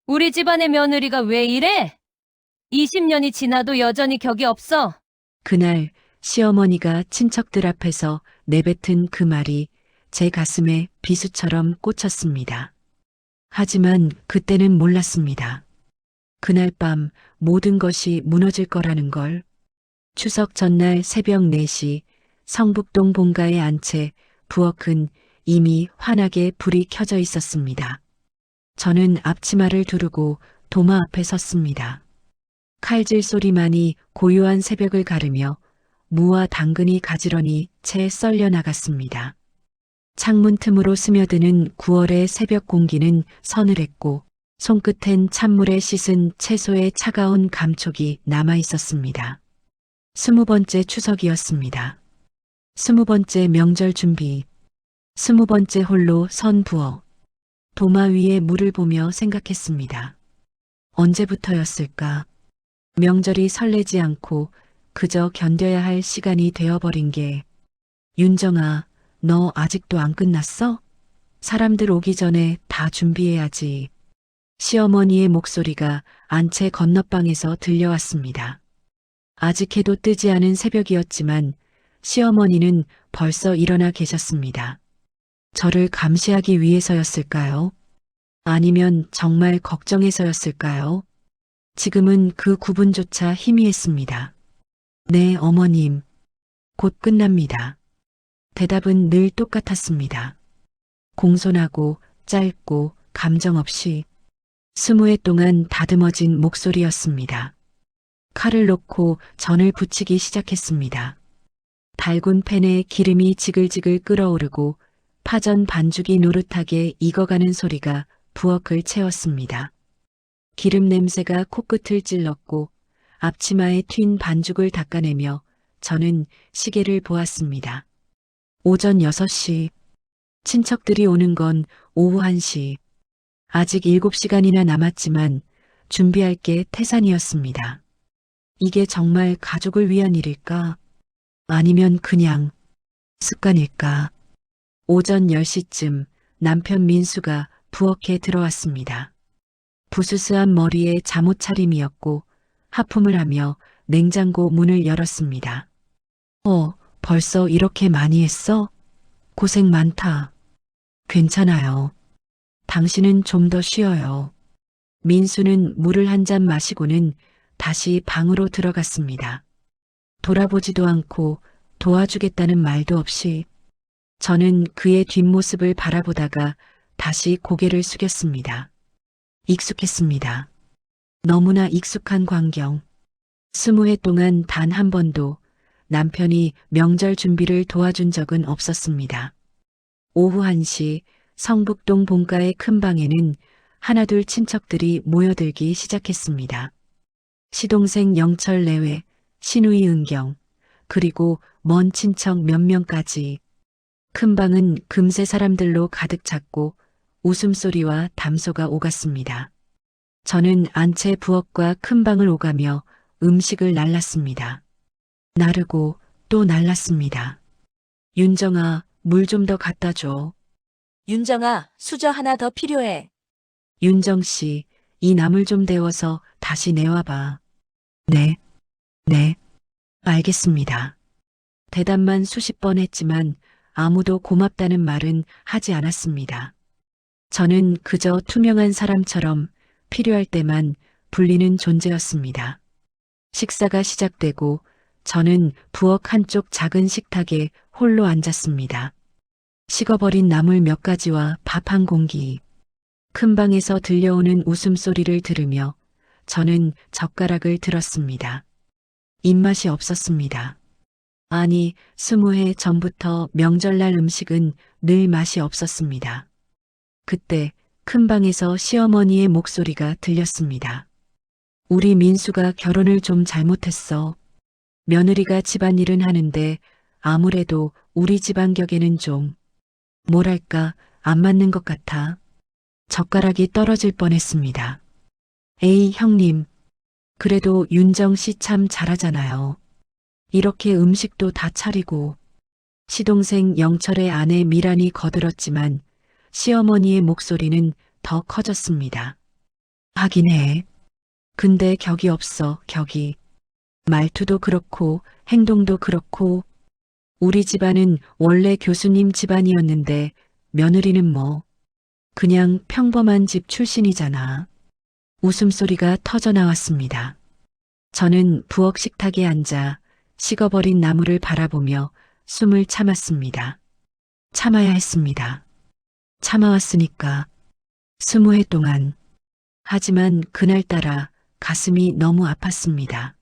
우리 집안의 며느리가 왜 이래? 20년이 지나도 여전히 격이 없어. 그날 시어머니가 친척들 앞에서 내뱉은 그 말이 제 가슴에 비수처럼 꽂혔습니다. 하지만 그때는 몰랐습니다. 그날 밤 모든 것이 무너질 거라는 걸. 추석 전날 새벽 4시 성북동 본가에 안 채 부엌은 이미 환하게 불이 켜져 있었습니다. 저는 앞치마를 두르고 도마 앞에 섰습니다. 칼질 소리만이 고요한 새벽을 가르며 무와 당근이 가지런히 채 썰려 나갔습니다. 창문 틈으로 스며드는 9월의 새벽 공기는 서늘했고 손끝엔 찬물에 씻은 채소의 차가운 감촉이 남아 있었습니다. 20번째 추석이었습니다. 20번째 명절 준비, 20번째 홀로 선 부엌. 도마 위에 물을 보며 생각했습니다. 언제부터였을까? 명절이 설레지 않고 그저 견뎌야 할 시간이 되어버린 게. 윤정아, 너 아직도 안 끝났어? 사람들 오기 전에 다 준비해야지. 시어머니의 목소리가 안채 건너방에서 들려왔습니다. 아직 해도 뜨지 않은 새벽이었지만 시어머니는 벌써 일어나 계셨습니다. 저를 감시하기 위해서였을까요? 아니면 정말 걱정해서였을까요? 지금은 그 구분조차 희미했습니다. 네, 어머님. 곧 끝납니다. 대답은 늘 똑같았습니다. 공손하고 짧고 감정 없이 20회 동안 다듬어진 목소리였습니다. 칼을 놓고 전을 붙이기 시작했습니다. 달군 팬에 기름이 지글지글 끓어오르고 파전 반죽이 노릇하게 익어가는 소리가 부엌을 채웠습니다. 기름 냄새가 코끝을 찔렀고 앞치마에 튄 반죽을 닦아내며 저는 시계를 보았습니다. 오전 6시, 친척들이 오는 건 오후 1시. 아직 7시간이나 남았지만 준비할 게 태산이었습니다. 이게 정말 가족을 위한 일일까? 아니면 그냥 습관일까? 오전 10시쯤 남편 민수가 부엌에 들어왔습니다. 부스스한 머리에 잠옷 차림이었고 하품을 하며 냉장고 문을 열었습니다. 벌써 이렇게 많이 했어? 고생 많다. 괜찮아요. 당신은 좀 더 쉬어요. 민수는 물을 한 잔 마시고는 다시 방으로 들어갔습니다. 돌아보지도 않고 도와주겠다는 말도 없이. 저는 그의 뒷모습을 바라보다가 다시 고개를 숙였습니다. 익숙했습니다. 너무나 익숙한 광경. 20회 동안 단 한 번도 남편이 명절 준비를 도와준 적은 없었습니다. 오후 1시 성북동 본가의 큰 방에는 하나둘 친척들이 모여들기 시작했습니다. 시동생 영철 내외, 시누이 은경, 그리고 먼 친척 몇 명까지. 큰 방은 금세 사람들로 가득 찼고 웃음소리와 담소가 오갔습니다. 저는 안채 부엌과 큰 방을 오가며 음식을 날랐습니다. 나르고 또 날랐습니다. 윤정아, 물 좀 더 갖다 줘. 윤정아, 수저 하나 더 필요해. 윤정 씨, 이 나물 좀 데워서 다시 내와봐. 네, 알겠습니다. 대답만 수십 번 했지만 아무도 고맙다는 말은 하지 않았습니다. 저는 그저 투명한 사람처럼 필요할 때만 불리는 존재였습니다. 식사가 시작되고 저는 부엌 한쪽 작은 식탁에 홀로 앉았습니다. 식어버린 나물 몇 가지와 밥 한 공기. 큰 방에서 들려오는 웃음소리를 들으며 저는 젓가락을 들었습니다. 입맛이 없었습니다. 아니, 20회 전부터 명절날 음식은 늘 맛이 없었습니다. 그때 큰 방에서 시어머니의 목소리가 들렸습니다. 우리 민수가 결혼을 좀 잘못했어. 며느리가 집안일은 하는데 아무래도 우리 집안 격에는 좀 뭐랄까 안 맞는 것 같아. 젓가락이 떨어질 뻔했습니다. 에이 형님, 그래도 윤정 씨 참 잘하잖아요. 이렇게 음식도 다 차리고. 시동생 영철의 아내 미란이 거들었지만 시어머니의 목소리는 더 커졌습니다. 하긴 해. 근데 격이 없어, 격이. 말투도 그렇고, 행동도 그렇고. 우리 집안은 원래 교수님 집안이었는데, 며느리는 뭐, 그냥 평범한 집 출신이잖아. 웃음소리가 터져 나왔습니다. 저는 부엌 식탁에 앉아 식어버린 나무를 바라보며 숨을 참았습니다. 참아야 했습니다. 참아왔으니까 20해 동안. 하지만 그날따라 가슴이 너무 아팠습니다.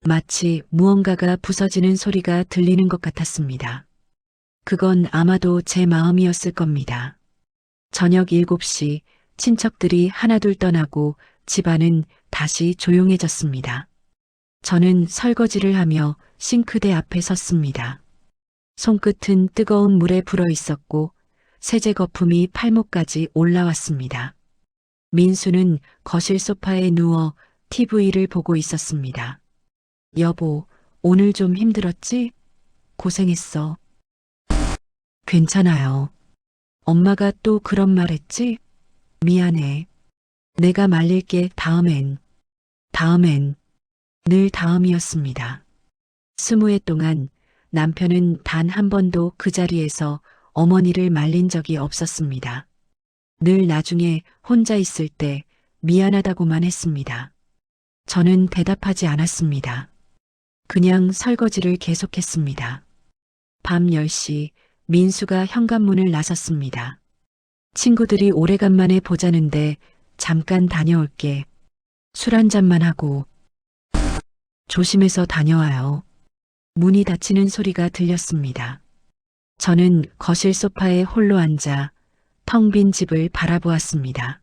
마치 무언가가 부서지는 소리가 들리는 것 같았습니다. 그건 아마도 제 마음이었을 겁니다. 저녁 7시 친척들이 하나둘 떠나고 집안은 다시 조용해졌습니다. 저는 설거지를 하며 싱크대 앞에 섰습니다. 손끝은 뜨거운 물에 불어 있었고 세제 거품이 팔목까지 올라왔습니다. 민수는 거실 소파에 누워 TV를 보고 있었습니다. 여보, 오늘 좀 힘들었지? 고생했어. 괜찮아요. 엄마가 또 그런 말 했지? 미안해. 내가 말릴게 다음엔. 늘 다음이었습니다. 20해 동안 남편은 단 한 번도 그 자리에서 어머니를 말린 적이 없었습니다. 늘 나중에 혼자 있을 때 미안하다고만 했습니다. 저는 대답하지 않았습니다. 그냥 설거지를 계속했습니다. 밤 10시 민수가 현관문을 나섰습니다. 친구들이 오래간만에 보자는데 잠깐 다녀올게. 술 한잔만 하고. 조심해서 다녀와요. 문이 닫히는 소리가 들렸습니다. 저는 거실 소파에 홀로 앉아 텅 빈 집을 바라보았습니다.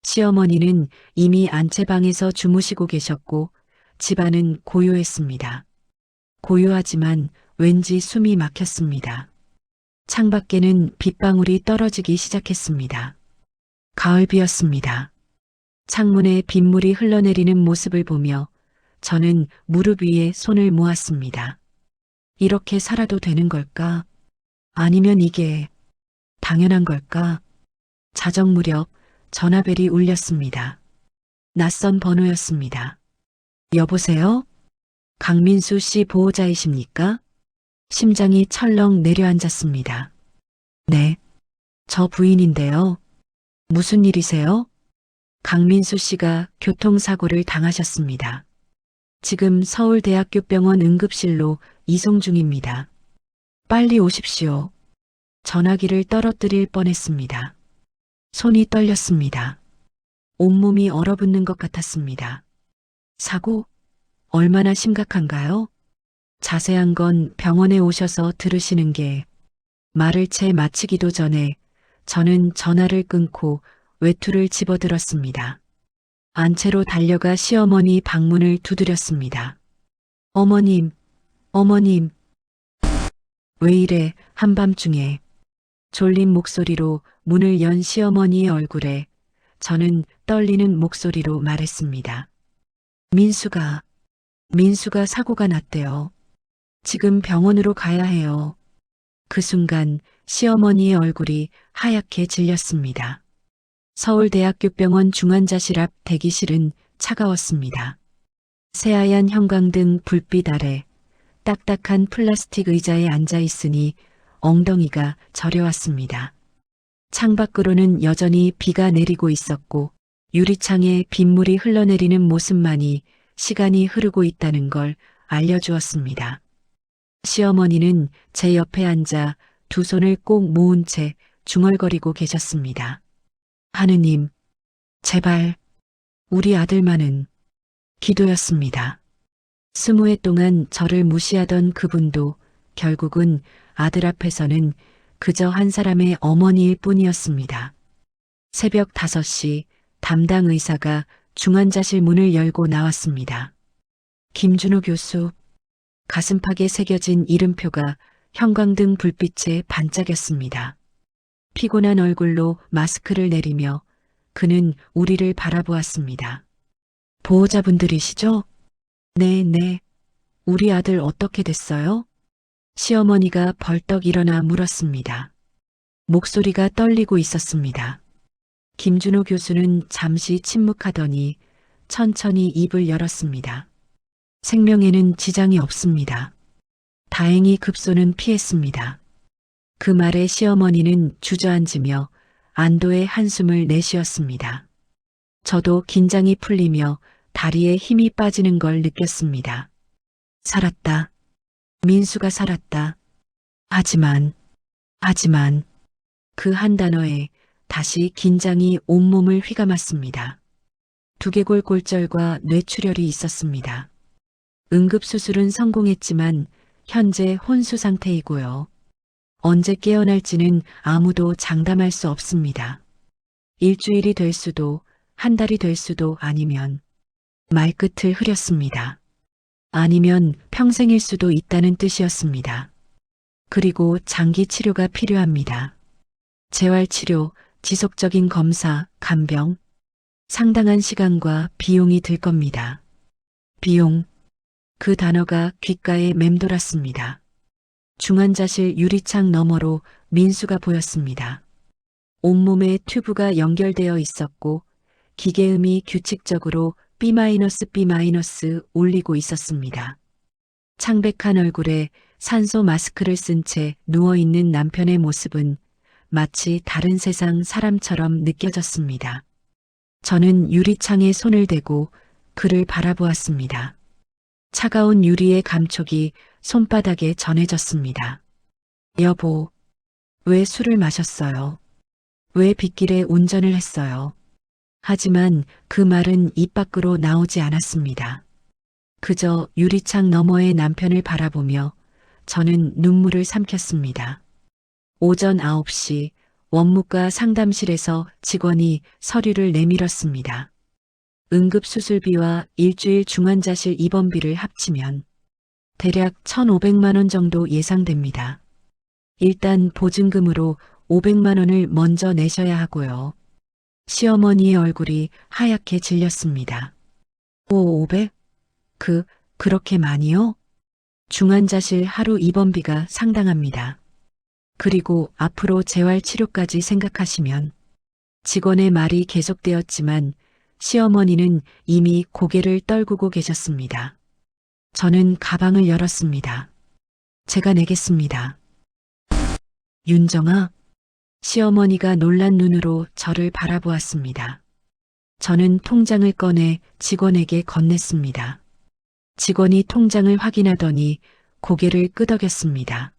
시어머니는 이미 안채방에서 주무시고 계셨고 집안은 고요했습니다. 고요하지만 왠지 숨이 막혔습니다. 창밖에는 빗방울이 떨어지기 시작했습니다. 가을비였습니다. 창문에 빗물이 흘러내리는 모습을 보며 저는 무릎 위에 손을 모았습니다. 이렇게 살아도 되는 걸까? 아니면 이게 당연한 걸까? 자정 무렵 전화벨이 울렸습니다. 낯선 번호였습니다. 여보세요? 강민수 씨 보호자이십니까? 심장이 철렁 내려앉았습니다. 네, 저 부인인데요. 무슨 일이세요? 강민수 씨가 교통사고를 당하셨습니다. 지금 서울대학교병원 응급실로 이송 중입니다. 빨리 오십시오. 전화기를 떨어뜨릴 뻔했습니다. 손이 떨렸습니다. 온몸이 얼어붙는 것 같았습니다. 사고? 얼마나 심각한가요? 자세한 건 병원에 오셔서 들으시는 게. 말을 채 마치기도 전에 저는 전화를 끊고 외투를 집어들었습니다. 안채로 달려가 시어머니 방문을 두드렸습니다. 어머님, 어머님. 왜 이래 한밤중에. 졸린 목소리로 문을 연 시어머니의 얼굴에 저는 떨리는 목소리로 말했습니다. 민수가 사고가 났대요. 지금 병원으로 가야 해요. 그 순간 시어머니의 얼굴이 하얗게 질렸습니다. 서울대학교병원 중환자실 앞 대기실은 차가웠습니다. 새하얀 형광등 불빛 아래 딱딱한 플라스틱 의자에 앉아 있으니 엉덩이가 저려왔습니다. 창밖으로는 여전히 비가 내리고 있었고 유리창에 빗물이 흘러내리는 모습만이 시간이 흐르고 있다는 걸 알려주었습니다. 시어머니는 제 옆에 앉아 두 손을 꼭 모은 채 중얼거리고 계셨습니다. 하느님, 제발 우리 아들만은. 기도였습니다. 20해 동안 저를 무시하던 그분도 결국은 아들 앞에서는 그저 한 사람의 어머니일 뿐이었습니다. 새벽 5시 담당 의사가 중환자실 문을 열고 나왔습니다. 김준호 교수. 가슴팍에 새겨진 이름표가 형광등 불빛에 반짝였습니다. 피곤한 얼굴로 마스크를 내리며 그는 우리를 바라보았습니다. 보호자분들이시죠? 네. 우리 아들 어떻게 됐어요? 시어머니가 벌떡 일어나 물었습니다. 목소리가 떨리고 있었습니다. 김준호 교수는 잠시 침묵하더니 천천히 입을 열었습니다. 생명에는 지장이 없습니다. 다행히 급소는 피했습니다. 그 말에 시어머니는 주저앉으며 안도의 한숨을 내쉬었습니다. 저도 긴장이 풀리며 다리에 힘이 빠지는 걸 느꼈습니다. 살았다. 민수가 살았다. 하지만 그 한 단어에 다시 긴장이 온몸을 휘감았습니다. 두개골 골절과 뇌출혈이 있었습니다. 응급수술은 성공했지만 현재 혼수 상태이고요. 언제 깨어날지는 아무도 장담할 수 없습니다. 일주일이 될 수도 한 달이 될 수도 아니면 말끝을 흐렸습니다. 아니면 평생일 수도 있다는 뜻이었습니다. 그리고 장기 치료가 필요합니다. 재활치료, 지속적인 검사, 간병, 상당한 시간과 비용이 들 겁니다. 비용, 그 단어가 귓가에 맴돌았습니다. 중환자실 유리창 너머로 민수가 보였습니다. 온몸에 튜브가 연결되어 있었고 기계음이 규칙적으로 B- 울리고 있었습니다. 창백한 얼굴에 산소 마스크를 쓴 채 누워있는 남편의 모습은 마치 다른 세상 사람처럼 느껴졌습니다. 저는 유리창에 손을 대고 그를 바라보았습니다. 차가운 유리의 감촉이 손바닥에 전해졌습니다. 여보, 왜 술을 마셨어요? 왜 빗길에 운전을 했어요? 하지만 그 말은 입 밖으로 나오지 않았습니다. 그저 유리창 너머의 남편을 바라보며 저는 눈물을 삼켰습니다. 오전 9시 원무과 상담실에서 직원이 서류를 내밀었습니다. 응급수술비와 일주일 중환자실 입원비를 합치면 대략 1,500만 원 정도 예상됩니다. 일단 보증금으로 500만 원을 먼저 내셔야 하고요. 시어머니의 얼굴이 하얗게 질렸습니다. 500? 그렇게 많이요? 중환자실 하루 입원비가 상당합니다. 그리고 앞으로 재활치료까지 생각하시면 직원의 말이 계속되었지만 시어머니는 이미 고개를 떨구고 계셨습니다. 저는 가방을 열었습니다. 제가 내겠습니다. 윤정아, 시어머니가 놀란 눈으로 저를 바라보았습니다. 저는 통장을 꺼내 직원에게 건넸습니다. 직원이 통장을 확인하더니 고개를 끄덕였습니다.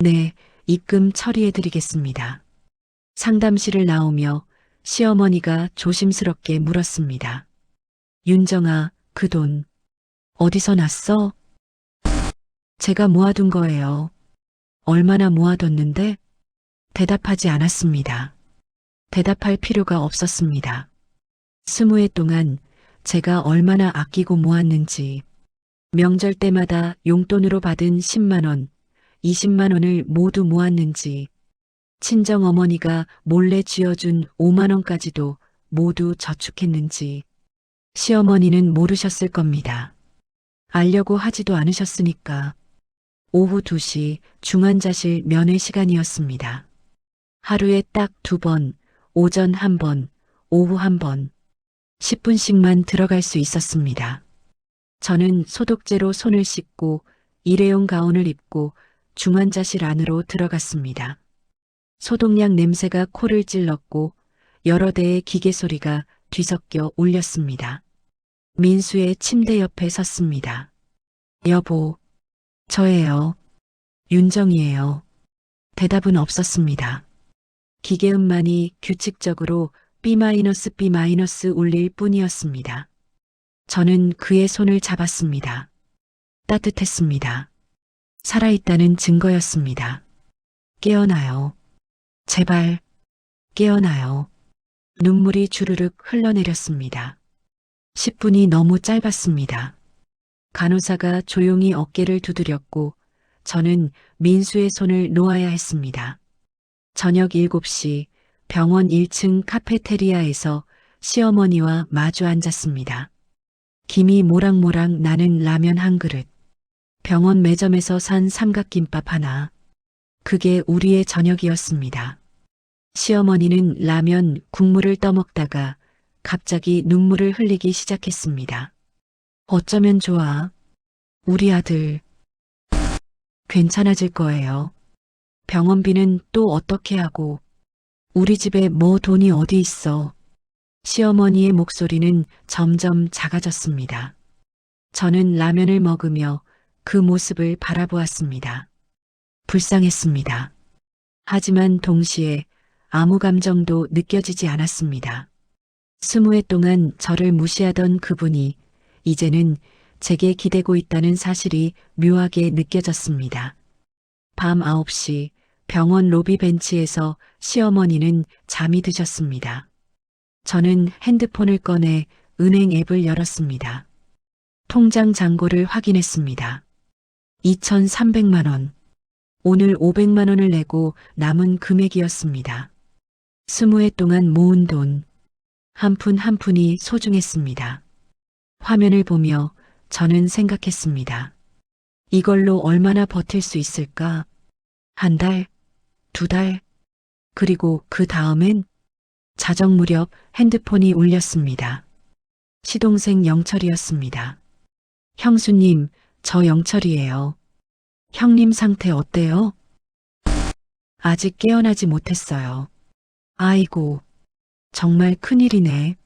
네, 입금 처리해드리겠습니다. 상담실을 나오며 시어머니가 조심스럽게 물었습니다. 윤정아, 그 돈 어디서 났어? 제가 모아둔 거예요. 얼마나 모아뒀는데? 대답하지 않았습니다. 대답할 필요가 없었습니다. 20해 동안 제가 얼마나 아끼고 모았는지, 명절 때마다 용돈으로 받은 10만 원, 20만 원을 모두 모았는지, 친정어머니가 몰래 쥐어준 5만 원까지도 모두 저축했는지, 시어머니는 모르셨을 겁니다. 알려고 하지도 않으셨으니까. 오후 2시 중환자실 면회 시간이었습니다. 하루에 딱 2번, 오전 1번, 오후 1번, 10분씩만 들어갈 수 있었습니다. 저는 소독제로 손을 씻고 일회용 가운을 입고 중환자실 안으로 들어갔습니다. 소독약 냄새가 코를 찔렀고 여러 대의 기계 소리가 뒤섞여 울렸습니다. 민수의 침대 옆에 섰습니다. 여보, 저예요. 윤정이에요. 대답은 없었습니다. 기계음만이 규칙적으로 B- 울릴 뿐이었습니다. 저는 그의 손을 잡았습니다. 따뜻했습니다. 살아있다는 증거였습니다. 깨어나요. 제발, 깨어나요. 눈물이 주르륵 흘러내렸습니다. 10분이 너무 짧았습니다. 간호사가 조용히 어깨를 두드렸고 저는 민수의 손을 놓아야 했습니다. 저녁 7시 병원 1층 카페테리아에서 시어머니와 마주 앉았습니다. 김이 모락모락 나는 라면 한 그릇, 병원 매점에서 산 삼각김밥 하나, 그게 우리의 저녁이었습니다. 시어머니는 라면 국물을 떠먹다가 갑자기 눈물을 흘리기 시작했습니다. 어쩌면 좋아. 우리 아들 괜찮아질 거예요. 병원비는 또 어떻게 하고 우리 집에 뭐 돈이 어디 있어. 시어머니의 목소리는 점점 작아졌습니다. 저는 라면을 먹으며 그 모습을 바라보았습니다. 불쌍했습니다. 하지만 동시에 아무 감정도 느껴지지 않았습니다. 20해 동안 저를 무시하던 그분이 이제는 제게 기대고 있다는 사실이 묘하게 느껴졌습니다. 밤 9시 병원 로비 벤치에서 시어머니는 잠이 드셨습니다. 저는 핸드폰을 꺼내 은행 앱을 열었습니다. 통장 잔고를 확인했습니다. 2,300만 원. 오늘 500만 원을 내고 남은 금액이었습니다. 20해 동안 모은 돈. 한 푼 한 푼이 소중했습니다. 화면을 보며 저는 생각했습니다. 이걸로 얼마나 버틸 수 있을까? 한 달, 두 달, 그리고 그 다음엔 자정 무렵 핸드폰이 울렸습니다. 시동생 영철이었습니다. 형수님, 저 영철이에요. 형님 상태 어때요? 아직 깨어나지 못했어요. 아이고, 정말 큰일이네.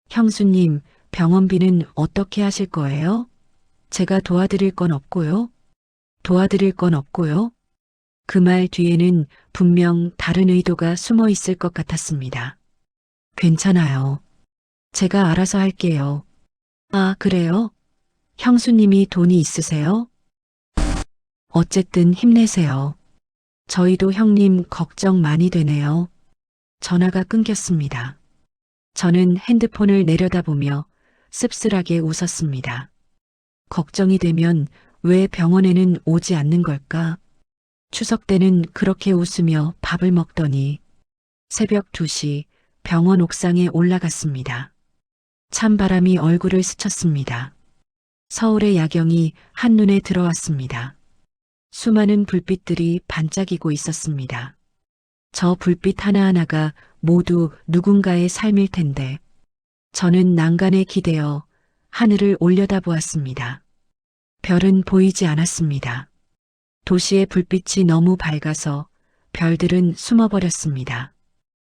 형수님, 병원비는 어떻게 하실 거예요? 제가 도와드릴 건 없고요. 도와드릴 건 없고요. 그 말 뒤에는 분명 다른 의도가 숨어 있을 것 같았습니다. 괜찮아요. 제가 알아서 할게요. 아, 그래요? 형수님이 돈이 있으세요? 어쨌든 힘내세요. 저희도 형님 걱정 많이 되네요. 전화가 끊겼습니다. 저는 핸드폰을 내려다보며 씁쓸하게 웃었습니다. 걱정이 되면 왜 병원에는 오지 않는 걸까? 추석 때는 그렇게 웃으며 밥을 먹더니 새벽 2시 병원 옥상에 올라갔습니다. 찬바람이 얼굴을 스쳤습니다. 서울의 야경이 한눈에 들어왔습니다. 수많은 불빛들이 반짝이고 있었습니다. 저 불빛 하나하나가 모두 누군가의 삶일 텐데 저는 난간에 기대어 하늘을 올려다보았습니다. 별은 보이지 않았습니다. 도시의 불빛이 너무 밝아서 별들은 숨어버렸습니다.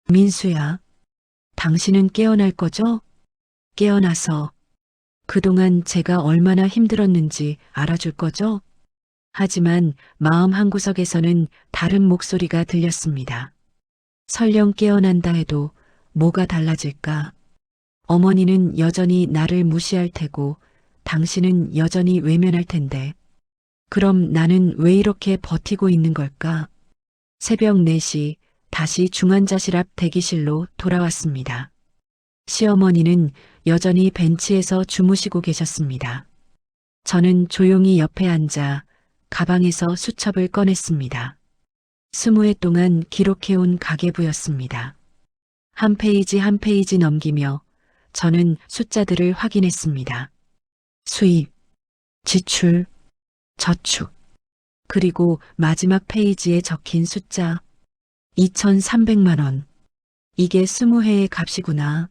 민수야, 당신은 깨어날 거죠? 깨어나서 그동안 제가 얼마나 힘들었는지 알아줄 거죠? 하지만 마음 한구석에서는 다른 목소리가 들렸습니다. 설령 깨어난다 해도 뭐가 달라질까? 어머니는 여전히 나를 무시할 테고 당신은 여전히 외면할 텐데 그럼 나는 왜 이렇게 버티고 있는 걸까? 새벽 4시 다시 중환자실 앞 대기실로 돌아왔습니다. 시어머니는 여전히 벤치에서 주무시고 계셨습니다. 저는 조용히 옆에 앉아 가방에서 수첩을 꺼냈습니다. 20해 동안 기록해온 가계부였습니다. 한 페이지 한 페이지 넘기며 저는 숫자들을 확인했습니다. 수입, 지출, 저축, 그리고 마지막 페이지에 적힌 숫자 2,300만 원. 이게 20회의 값이구나.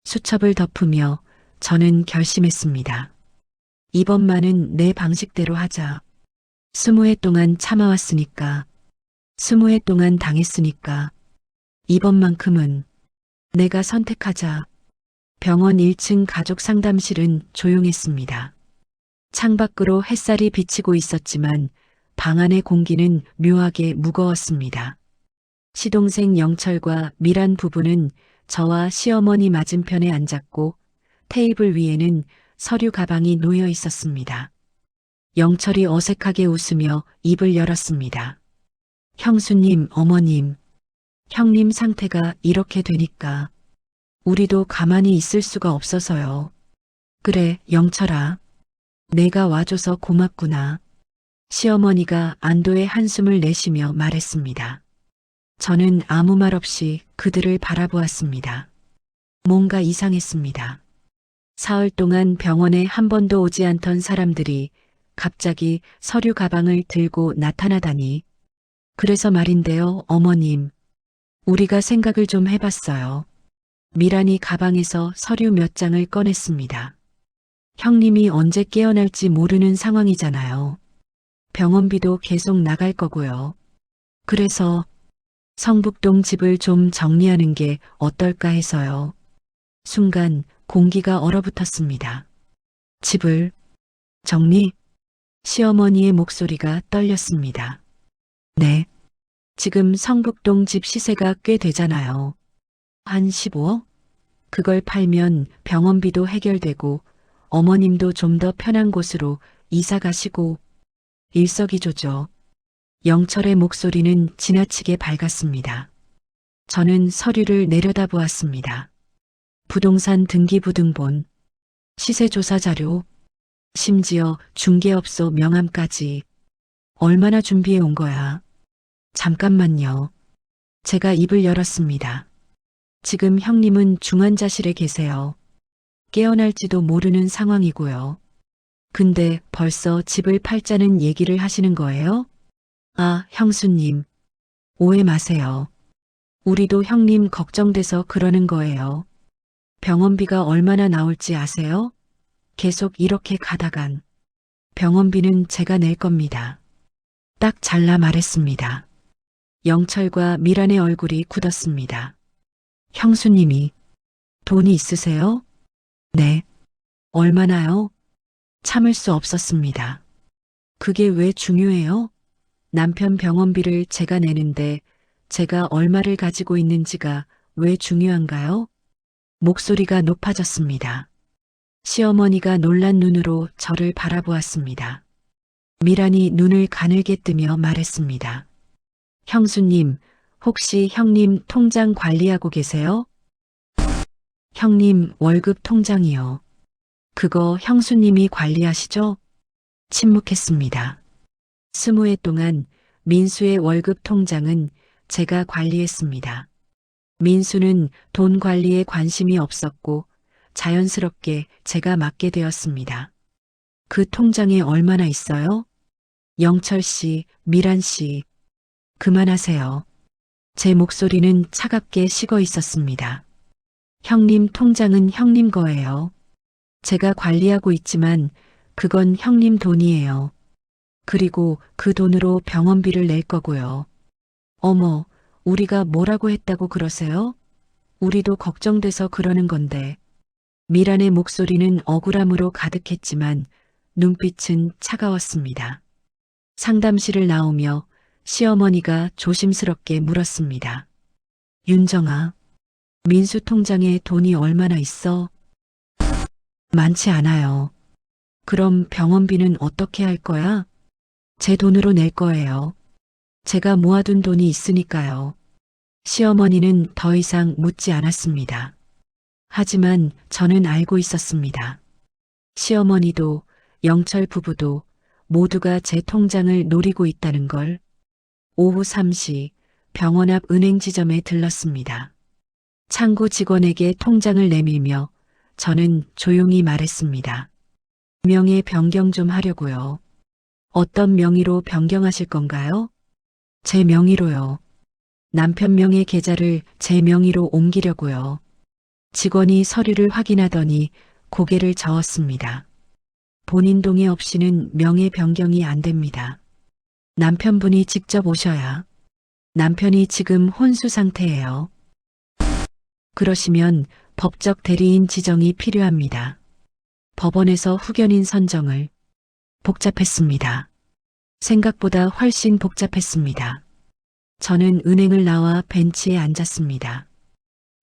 수첩을 덮으며 저는 결심했습니다. 이번만은 내 방식대로 하자. 20회 동안 참아왔으니까, 20회 동안 당했으니까, 이번만큼은 내가 선택하자. 병원 1층 가족 상담실은 조용했습니다. 창밖으로 햇살이 비치고 있었지만 방 안의 공기는 묘하게 무거웠습니다. 시동생 영철과 미란 부부는 저와 시어머니 맞은편에 앉았고 테이블 위에는 서류 가방이 놓여 있었습니다. 영철이 어색하게 웃으며 입을 열었습니다. 형수님, 어머님, 형님 상태가 이렇게 되니까 우리도 가만히 있을 수가 없어서요. 그래, 영철아. 내가 와줘서 고맙구나. 시어머니가 안도의 한숨을 내쉬며 말했습니다. 저는 아무 말 없이 그들을 바라보았습니다. 뭔가 이상했습니다. 사흘 동안 병원에 한 번도 오지 않던 사람들이 갑자기 서류 가방을 들고 나타나다니. 그래서 말인데요, 어머님. 우리가 생각을 좀 해봤어요. 미란이 가방에서 서류 몇 장을 꺼냈습니다. 형님이 언제 깨어날지 모르는 상황이잖아요. 병원비도 계속 나갈 거고요. 그래서 성북동 집을 좀 정리하는 게 어떨까 해서요. 순간 공기가 얼어붙었습니다. 집을 정리? 시어머니의 목소리가 떨렸습니다. 네. 지금 성북동 집 시세가 꽤 되잖아요. 한 15억? 그걸 팔면 병원비도 해결되고 어머님도 좀 더 편한 곳으로 이사 가시고 일석이조죠. 영철의 목소리는 지나치게 밝았습니다. 저는 서류를 내려다보았습니다. 부동산 등기부등본, 시세조사 자료, 심지어 중개업소 명함까지. 얼마나 준비해 온 거야? 잠깐만요. 제가 입을 열었습니다. 지금 형님은 중환자실에 계세요. 깨어날지도 모르는 상황이고요. 근데 벌써 집을 팔자는 얘기를 하시는 거예요? 아, 형수님. 오해 마세요. 우리도 형님 걱정돼서 그러는 거예요. 병원비가 얼마나 나올지 아세요? 계속 이렇게 가다간 병원비는 제가 낼 겁니다. 딱 잘라 말했습니다. 영철과 미란의 얼굴이 굳었습니다. 형수님이 돈이 있으세요? 네. 얼마나요? 참을 수 없었습니다. 그게 왜 중요해요? 남편 병원비를 제가 내는데 제가 얼마를 가지고 있는지가 왜 중요한가요? 목소리가 높아졌습니다. 시어머니가 놀란 눈으로 저를 바라보았습니다. 미란이 눈을 가늘게 뜨며 말했습니다. 형수님, 혹시 형님 통장 관리하고 계세요? 형님 월급 통장이요. 그거 형수님이 관리하시죠? 침묵했습니다. 20해 동안 민수의 월급 통장은 제가 관리했습니다. 민수는 돈 관리에 관심이 없었고 자연스럽게 제가 맡게 되었습니다. 그 통장에 얼마나 있어요? 영철 씨, 미란 씨, 그만하세요. 제 목소리는 차갑게 식어 있었습니다. 형님 통장은 형님 거예요. 제가 관리하고 있지만 그건 형님 돈이에요. 그리고 그 돈으로 병원비를 낼 거고요. 어머, 우리가 뭐라고 했다고 그러세요? 우리도 걱정돼서 그러는 건데. 미란의 목소리는 억울함으로 가득했지만 눈빛은 차가웠습니다. 상담실을 나오며 시어머니가 조심스럽게 물었습니다. 윤정아, 민수 통장에 돈이 얼마나 있어? 많지 않아요. 그럼 병원비는 어떻게 할 거야? 제 돈으로 낼 거예요. 제가 모아둔 돈이 있으니까요. 시어머니는 더 이상 묻지 않았습니다. 하지만 저는 알고 있었습니다. 시어머니도 영철 부부도 모두가 제 통장을 노리고 있다는 걸. 오후 3시 병원 앞 은행 지점에 들렀습니다. 창구 직원에게 통장을 내밀며 저는 조용히 말했습니다. 명의 변경 좀 하려고요. 어떤 명의로 변경하실 건가요? 제 명의로요. 남편 명의 계좌를 제 명의로 옮기려고요. 직원이 서류를 확인하더니 고개를 저었습니다. 본인 동의 없이는 명의 변경이 안 됩니다. 남편분이 직접 오셔야. 남편이 지금 혼수 상태예요. 그러시면 법적 대리인 지정이 필요합니다. 법원에서 후견인 선정을. 복잡했습니다. 생각보다 훨씬 복잡했습니다. 저는 은행을 나와 벤치에 앉았습니다.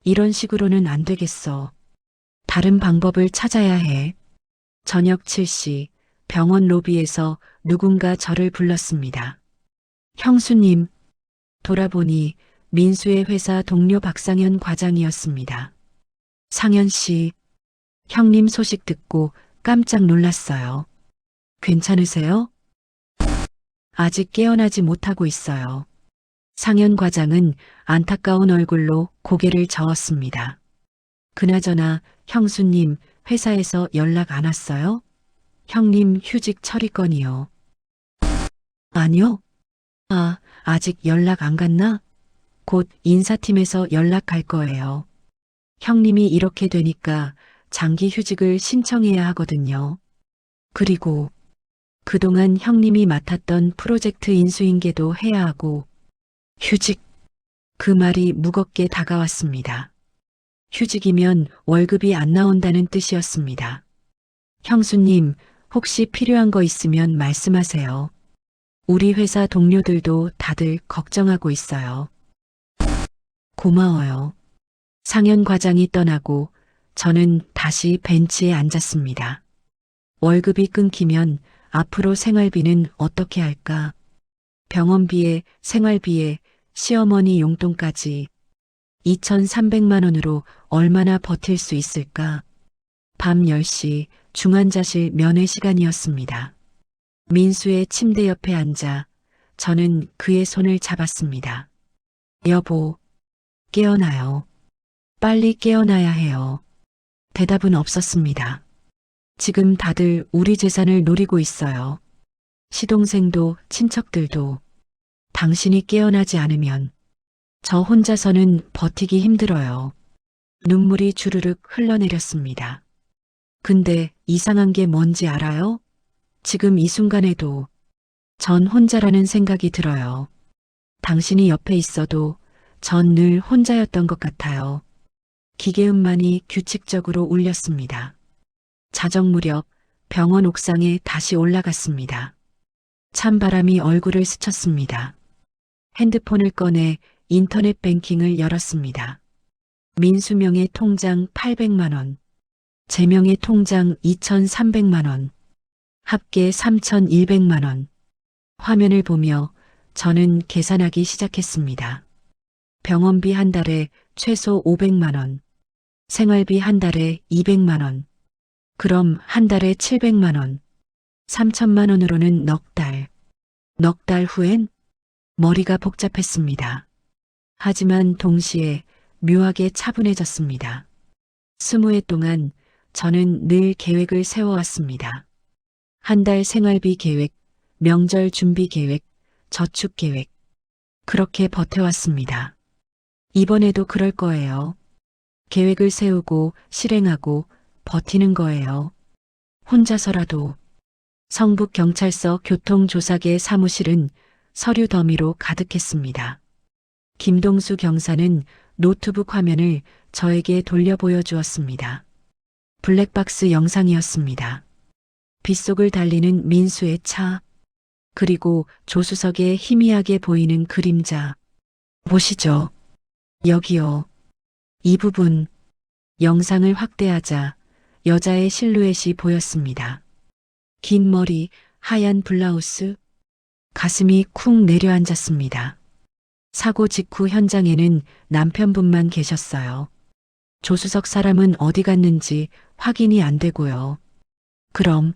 이런 식으로는 안 되겠어. 다른 방법을 찾아야 해. 저녁 7시 병원 로비에서 누군가 저를 불렀습니다. 형수님, 돌아보니 민수의 회사 동료 박상현 과장이었습니다. 상현 씨, 형님 소식 듣고 깜짝 놀랐어요. 괜찮으세요? 아직 깨어나지 못하고 있어요. 상현 과장은 안타까운 얼굴로 고개를 저었습니다. 그나저나 형수님 회사에서 연락 안 왔어요? 형님 휴직 처리 건이요. 아니요. 아, 아직 연락 안 갔나? 곧 인사팀에서 연락할 거예요. 형님이 이렇게 되니까 장기 휴직을 신청해야 하거든요. 그리고 그동안 형님이 맡았던 프로젝트 인수인계도 해야 하고 휴직 그 말이 무겁게 다가왔습니다. 휴직이면 월급이 안 나온다는 뜻이었습니다. 형수님, 혹시 필요한 거 있으면 말씀하세요. 우리 회사 동료들도 다들 걱정하고 있어요. 고마워요. 상현 과장이 떠나고 저는 다시 벤치에 앉았습니다. 월급이 끊기면 앞으로 생활비는 어떻게 할까? 병원비에 생활비에 시어머니 용돈까지 2,300만 원으로 얼마나 버틸 수 있을까? 밤 10시 중환자실 면회 시간이었습니다. 민수의 침대 옆에 앉아 저는 그의 손을 잡았습니다. 여보, 깨어나요. 빨리 깨어나야 해요. 대답은 없었습니다. 지금 다들 우리 재산을 노리고 있어요. 시동생도 친척들도. 당신이 깨어나지 않으면 저 혼자서는 버티기 힘들어요. 눈물이 주르륵 흘러내렸습니다. 근데 이상한 게 뭔지 알아요? 지금 이 순간에도 전 혼자라는 생각이 들어요. 당신이 옆에 있어도 전 늘 혼자였던 것 같아요. 기계음만이 규칙적으로 울렸습니다. 자정 무렵 병원 옥상에 다시 올라갔습니다. 찬바람이 얼굴을 스쳤습니다. 핸드폰을 꺼내 인터넷 뱅킹을 열었습니다. 민수명의 통장 800만 원, 제 명의 통장 2,300만 원, 합계 3,100만 원. 화면을 보며 저는 계산하기 시작했습니다. 병원비 한 달에 최소 500만 원, 생활비 한 달에 200만 원, 그럼 한 달에 700만 원, 3천만 원으로는 넉 달. 넉 달 후엔 머리가 복잡했습니다. 하지만 동시에 묘하게 차분해졌습니다. 20해 동안 저는 늘 계획을 세워왔습니다. 한 달 생활비 계획, 명절 준비 계획, 저축 계획. 그렇게 버텨왔습니다. 이번에도 그럴 거예요. 계획을 세우고 실행하고 버티는 거예요. 혼자서라도. 성북경찰서 교통조사계 사무실은 서류 더미로 가득했습니다. 김동수 경사는 노트북 화면을 저에게 돌려 보여주었습니다. 블랙박스 영상이었습니다. 빗속을 달리는 민수의 차, 그리고 조수석에 희미하게 보이는 그림자. 보시죠. 여기요. 이 부분. 영상을 확대하자 여자의 실루엣이 보였습니다. 긴 머리, 하얀 블라우스. 가슴이 쿵 내려앉았습니다. 사고 직후 현장에는 남편분만 계셨어요. 조수석 사람은 어디 갔는지 확인이 안 되고요. 그럼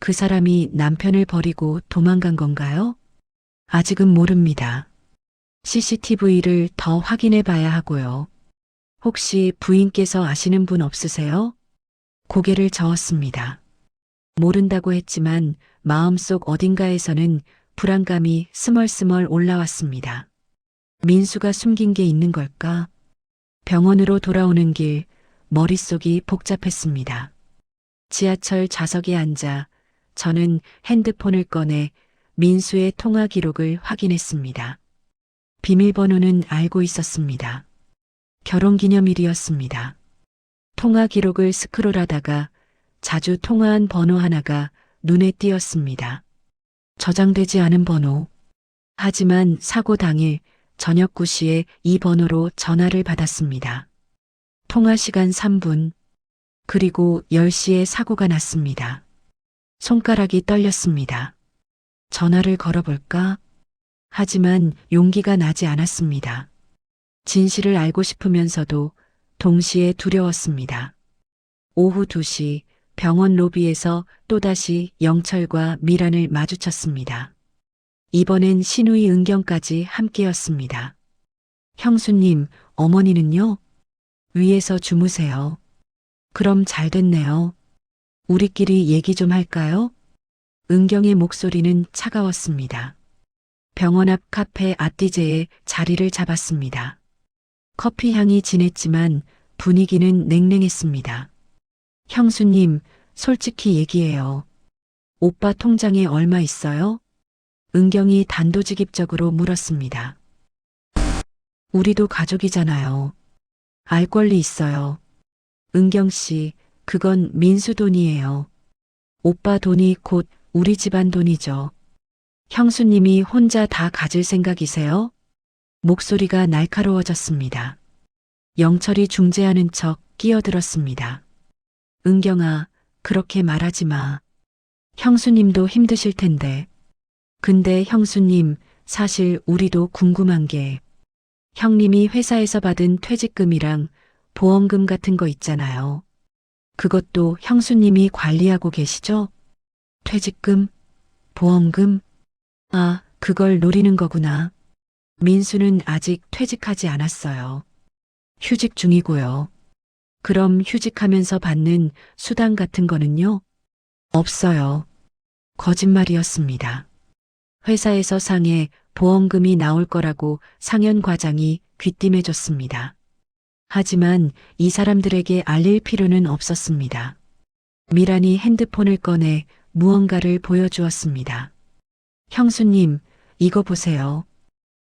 그 사람이 남편을 버리고 도망간 건가요? 아직은 모릅니다. CCTV를 더 확인해 봐야 하고요. 혹시 부인께서 아시는 분 없으세요? 고개를 저었습니다. 모른다고 했지만 마음속 어딘가에서는 불안감이 스멀스멀 올라왔습니다. 민수가 숨긴 게 있는 걸까? 병원으로 돌아오는 길 머릿속이 복잡했습니다. 지하철 좌석에 앉아 저는 핸드폰을 꺼내 민수의 통화 기록을 확인했습니다. 비밀번호는 알고 있었습니다. 결혼기념일이었습니다. 통화 기록을 스크롤하다가 자주 통화한 번호 하나가 눈에 띄었습니다. 저장되지 않은 번호. 하지만 사고 당일 저녁 9시에 이 번호로 전화를 받았습니다. 통화 시간 3분. 그리고 10시에 사고가 났습니다. 손가락이 떨렸습니다. 전화를 걸어볼까? 하지만 용기가 나지 않았습니다. 진실을 알고 싶으면서도 동시에 두려웠습니다. 오후 2시 병원 로비에서 또다시 영철과 미란을 마주쳤습니다. 이번엔 신우이 은경까지 함께였습니다. 형수님, 어머니는요? 위에서 주무세요. 그럼 잘 됐네요. 우리끼리 얘기 좀 할까요? 은경의 목소리는 차가웠습니다. 병원 앞 카페 아띠제에 자리를 잡았습니다. 커피 향이 진했지만 분위기는 냉랭했습니다. 형수님, 솔직히 얘기해요. 오빠 통장에 얼마 있어요? 은경이 단도직입적으로 물었습니다. 우리도 가족이잖아요. 알 권리 있어요. 은경 씨, 그건 민수 돈이에요. 오빠 돈이 곧 우리 집안 돈이죠. 형수님이 혼자 다 가질 생각이세요? 목소리가 날카로워졌습니다. 영철이 중재하는 척 끼어들었습니다. 은경아, 그렇게 말하지 마. 형수님도 힘드실 텐데. 근데 형수님, 사실 우리도 궁금한 게 형님이 회사에서 받은 퇴직금이랑 보험금 같은 거 있잖아요. 그것도 형수님이 관리하고 계시죠? 퇴직금? 보험금? 아, 그걸 노리는 거구나. 민수는 아직 퇴직하지 않았어요. 휴직 중이고요. 그럼 휴직하면서 받는 수당 같은 거는요? 없어요. 거짓말이었습니다. 회사에서 상해 보험금이 나올 거라고 상현 과장이 귀띔해줬습니다. 하지만 이 사람들에게 알릴 필요는 없었습니다. 미란이 핸드폰을 꺼내 무언가를 보여주었습니다. 형수님, 이거 보세요.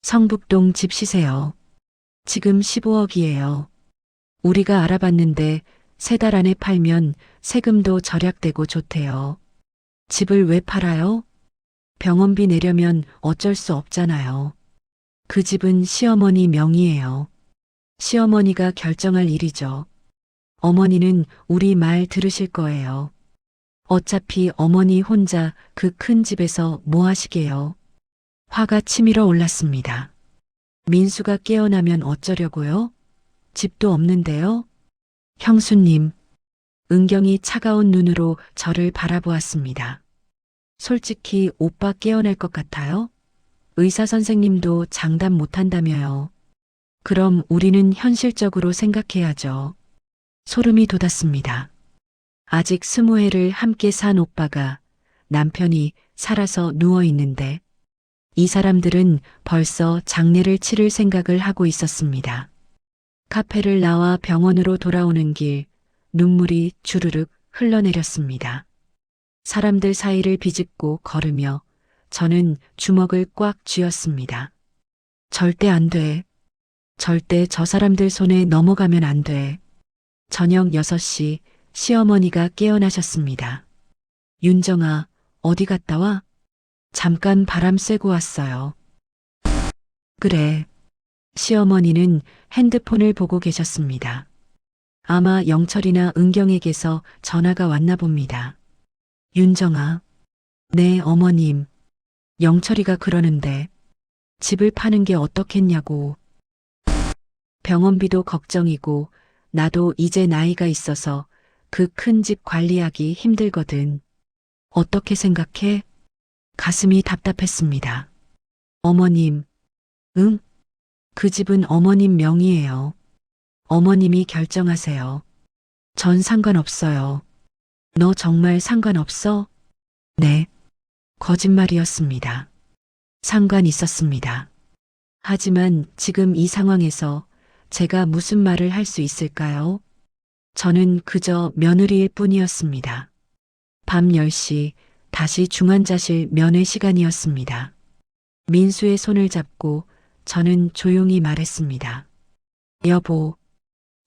성북동 집 시세요. 지금 15억이에요. 우리가 알아봤는데 3달 안에 팔면 세금도 절약되고 좋대요. 집을 왜 팔아요? 병원비 내려면 어쩔 수 없잖아요. 그 집은 시어머니 명의예요. 시어머니가 결정할 일이죠. 어머니는 우리 말 들으실 거예요. 어차피 어머니 혼자 그 큰 집에서 뭐 하시게요? 화가 치밀어 올랐습니다. 민수가 깨어나면 어쩌려고요? 집도 없는데요? 형수님, 은경이 차가운 눈으로 저를 바라보았습니다. 솔직히 오빠 깨어날 것 같아요? 의사 선생님도 장담 못한다며요. 그럼 우리는 현실적으로 생각해야죠. 소름이 돋았습니다. 아직 20해를 함께 산 오빠가 남편이 살아서 누워 있는데 이 사람들은 벌써 장례를 치를 생각을 하고 있었습니다. 카페를 나와 병원으로 돌아오는 길 눈물이 주르륵 흘러내렸습니다. 사람들 사이를 비집고 걸으며 저는 주먹을 꽉 쥐었습니다. 절대 안 돼. 절대 저 사람들 손에 넘어가면 안 돼. 저녁 6시 시어머니가 깨어나셨습니다. 윤정아, 어디 갔다 와? 잠깐 바람 쐬고 왔어요. 그래. 시어머니는 핸드폰을 보고 계셨습니다. 아마 영철이나 은경에게서 전화가 왔나 봅니다. 윤정아. 네, 어머님. 영철이가 그러는데 집을 파는 게 어떻겠냐고. 병원비도 걱정이고 나도 이제 나이가 있어서 그 큰 집 관리하기 힘들거든. 어떻게 생각해? 가슴이 답답했습니다. 어머님. 응? 그 집은 어머님 명의예요. 어머님이 결정하세요. 전 상관없어요. 너 정말 상관없어? 네. 거짓말이었습니다. 상관 있었습니다. 하지만 지금 이 상황에서 제가 무슨 말을 할 수 있을까요? 저는 그저 며느리일 뿐이었습니다. 밤 10시 다시 중환자실 면회 시간이었습니다. 민수의 손을 잡고 저는 조용히 말했습니다. 여보,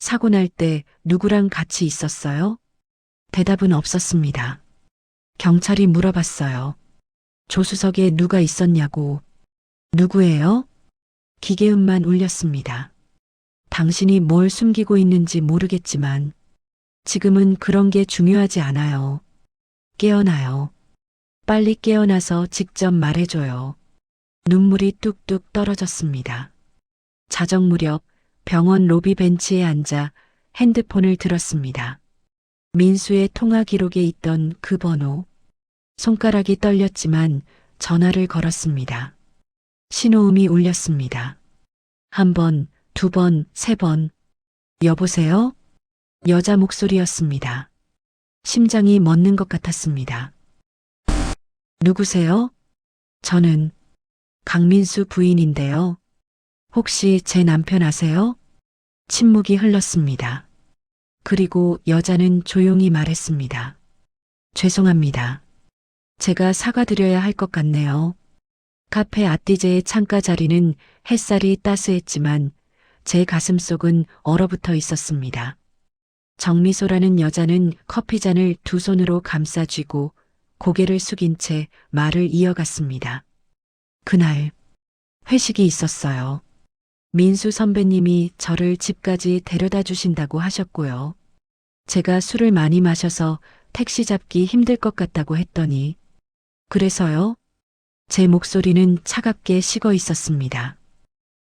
사고 날 때 누구랑 같이 있었어요? 대답은 없었습니다. 경찰이 물어봤어요. 조수석에 누가 있었냐고. 누구예요? 기계음만 울렸습니다. 당신이 뭘 숨기고 있는지 모르겠지만 지금은 그런 게 중요하지 않아요. 깨어나요. 빨리 깨어나서 직접 말해줘요. 눈물이 뚝뚝 떨어졌습니다. 자정 무렵 병원 로비 벤치에 앉아 핸드폰을 들었습니다. 민수의 통화 기록에 있던 그 번호. 손가락이 떨렸지만 전화를 걸었습니다. 신호음이 울렸습니다. 1번, 2번, 3번. 여보세요? 여자 목소리였습니다. 심장이 멎는 것 같았습니다. 누구세요? 저는 강민수 부인인데요. 혹시 제 남편 아세요? 침묵이 흘렀습니다. 그리고 여자는 조용히 말했습니다. 죄송합니다. 제가 사과드려야 할 것 같네요. 카페 아띠제의 창가 자리는 햇살이 따스했지만 제 가슴속은 얼어붙어 있었습니다. 정미소라는 여자는 커피잔을 두 손으로 감싸 쥐고 고개를 숙인 채 말을 이어갔습니다. 그날 회식이 있었어요. 민수 선배님이 저를 집까지 데려다 주신다고 하셨고요. 제가 술을 많이 마셔서 택시 잡기 힘들 것 같다고 했더니 그래서요? 제 목소리는 차갑게 식어 있었습니다.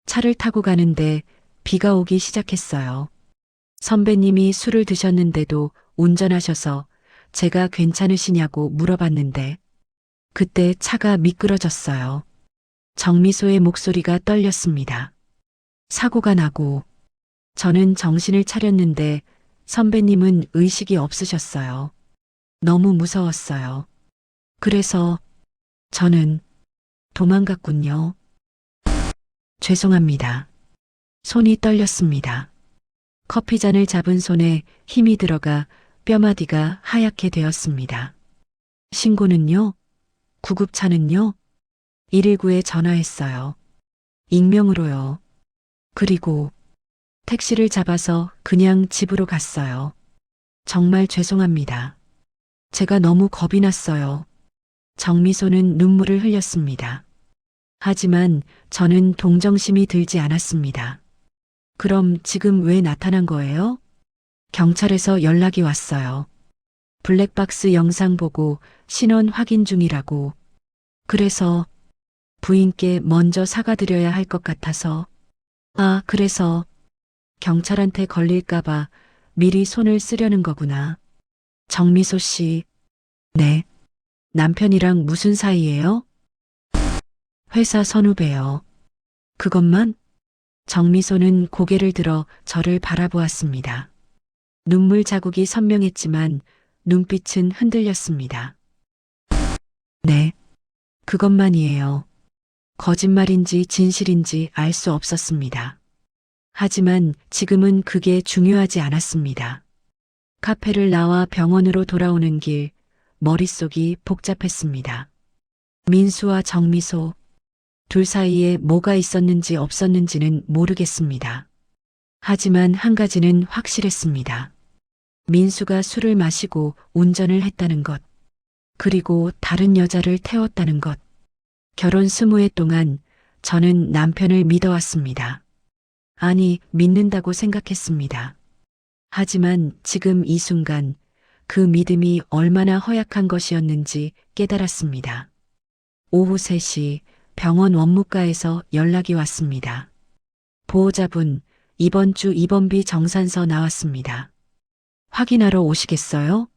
차를 타고 가는데 비가 오기 시작했어요. 선배님이 술을 드셨는데도 운전하셔서 제가 괜찮으시냐고 물어봤는데 그때 차가 미끄러졌어요. 정미소의 목소리가 떨렸습니다. 사고가 나고 저는 정신을 차렸는데 선배님은 의식이 없으셨어요. 너무 무서웠어요. 그래서 저는 도망갔군요. 죄송합니다. 손이 떨렸습니다. 커피잔을 잡은 손에 힘이 들어가 뼈마디가 하얗게 되었습니다. 신고는요? 구급차는요? 119에 전화했어요. 익명으로요. 그리고 택시를 잡아서 그냥 집으로 갔어요. 정말 죄송합니다. 제가 너무 겁이 났어요. 정미소는 눈물을 흘렸습니다. 하지만 저는 동정심이 들지 않았습니다. 그럼 지금 왜 나타난 거예요? 경찰에서 연락이 왔어요. 블랙박스 영상 보고 신원 확인 중이라고. 그래서 부인께 먼저 사과드려야 할 것 같아서. 그래서 경찰한테 걸릴까봐 미리 손을 쓰려는 거구나. 정미소 씨. 네. 남편이랑 무슨 사이예요? 회사 선후배요. 그것만? 정미소는 고개를 들어 저를 바라보았습니다. 눈물 자국이 선명했지만 눈빛은 흔들렸습니다. 네. 그것만이에요. 거짓말인지 진실인지 알 수 없었습니다. 하지만 지금은 그게 중요하지 않았습니다. 카페를 나와 병원으로 돌아오는 길, 머릿속이 복잡했습니다. 민수와 정미소, 둘 사이에 뭐가 있었는지 없었는지는 모르겠습니다. 하지만 한 가지는 확실했습니다. 민수가 술을 마시고 운전을 했다는 것, 그리고 다른 여자를 태웠다는 것. 결혼 20해 동안 저는 남편을 믿어왔습니다. 아니, 믿는다고 생각했습니다. 하지만 지금 이 순간 그 믿음이 얼마나 허약한 것이었는지 깨달았습니다. 오후 3시 병원 원무과에서 연락이 왔습니다. 보호자분, 이번 주 입원비 정산서 나왔습니다. 확인하러 오시겠어요?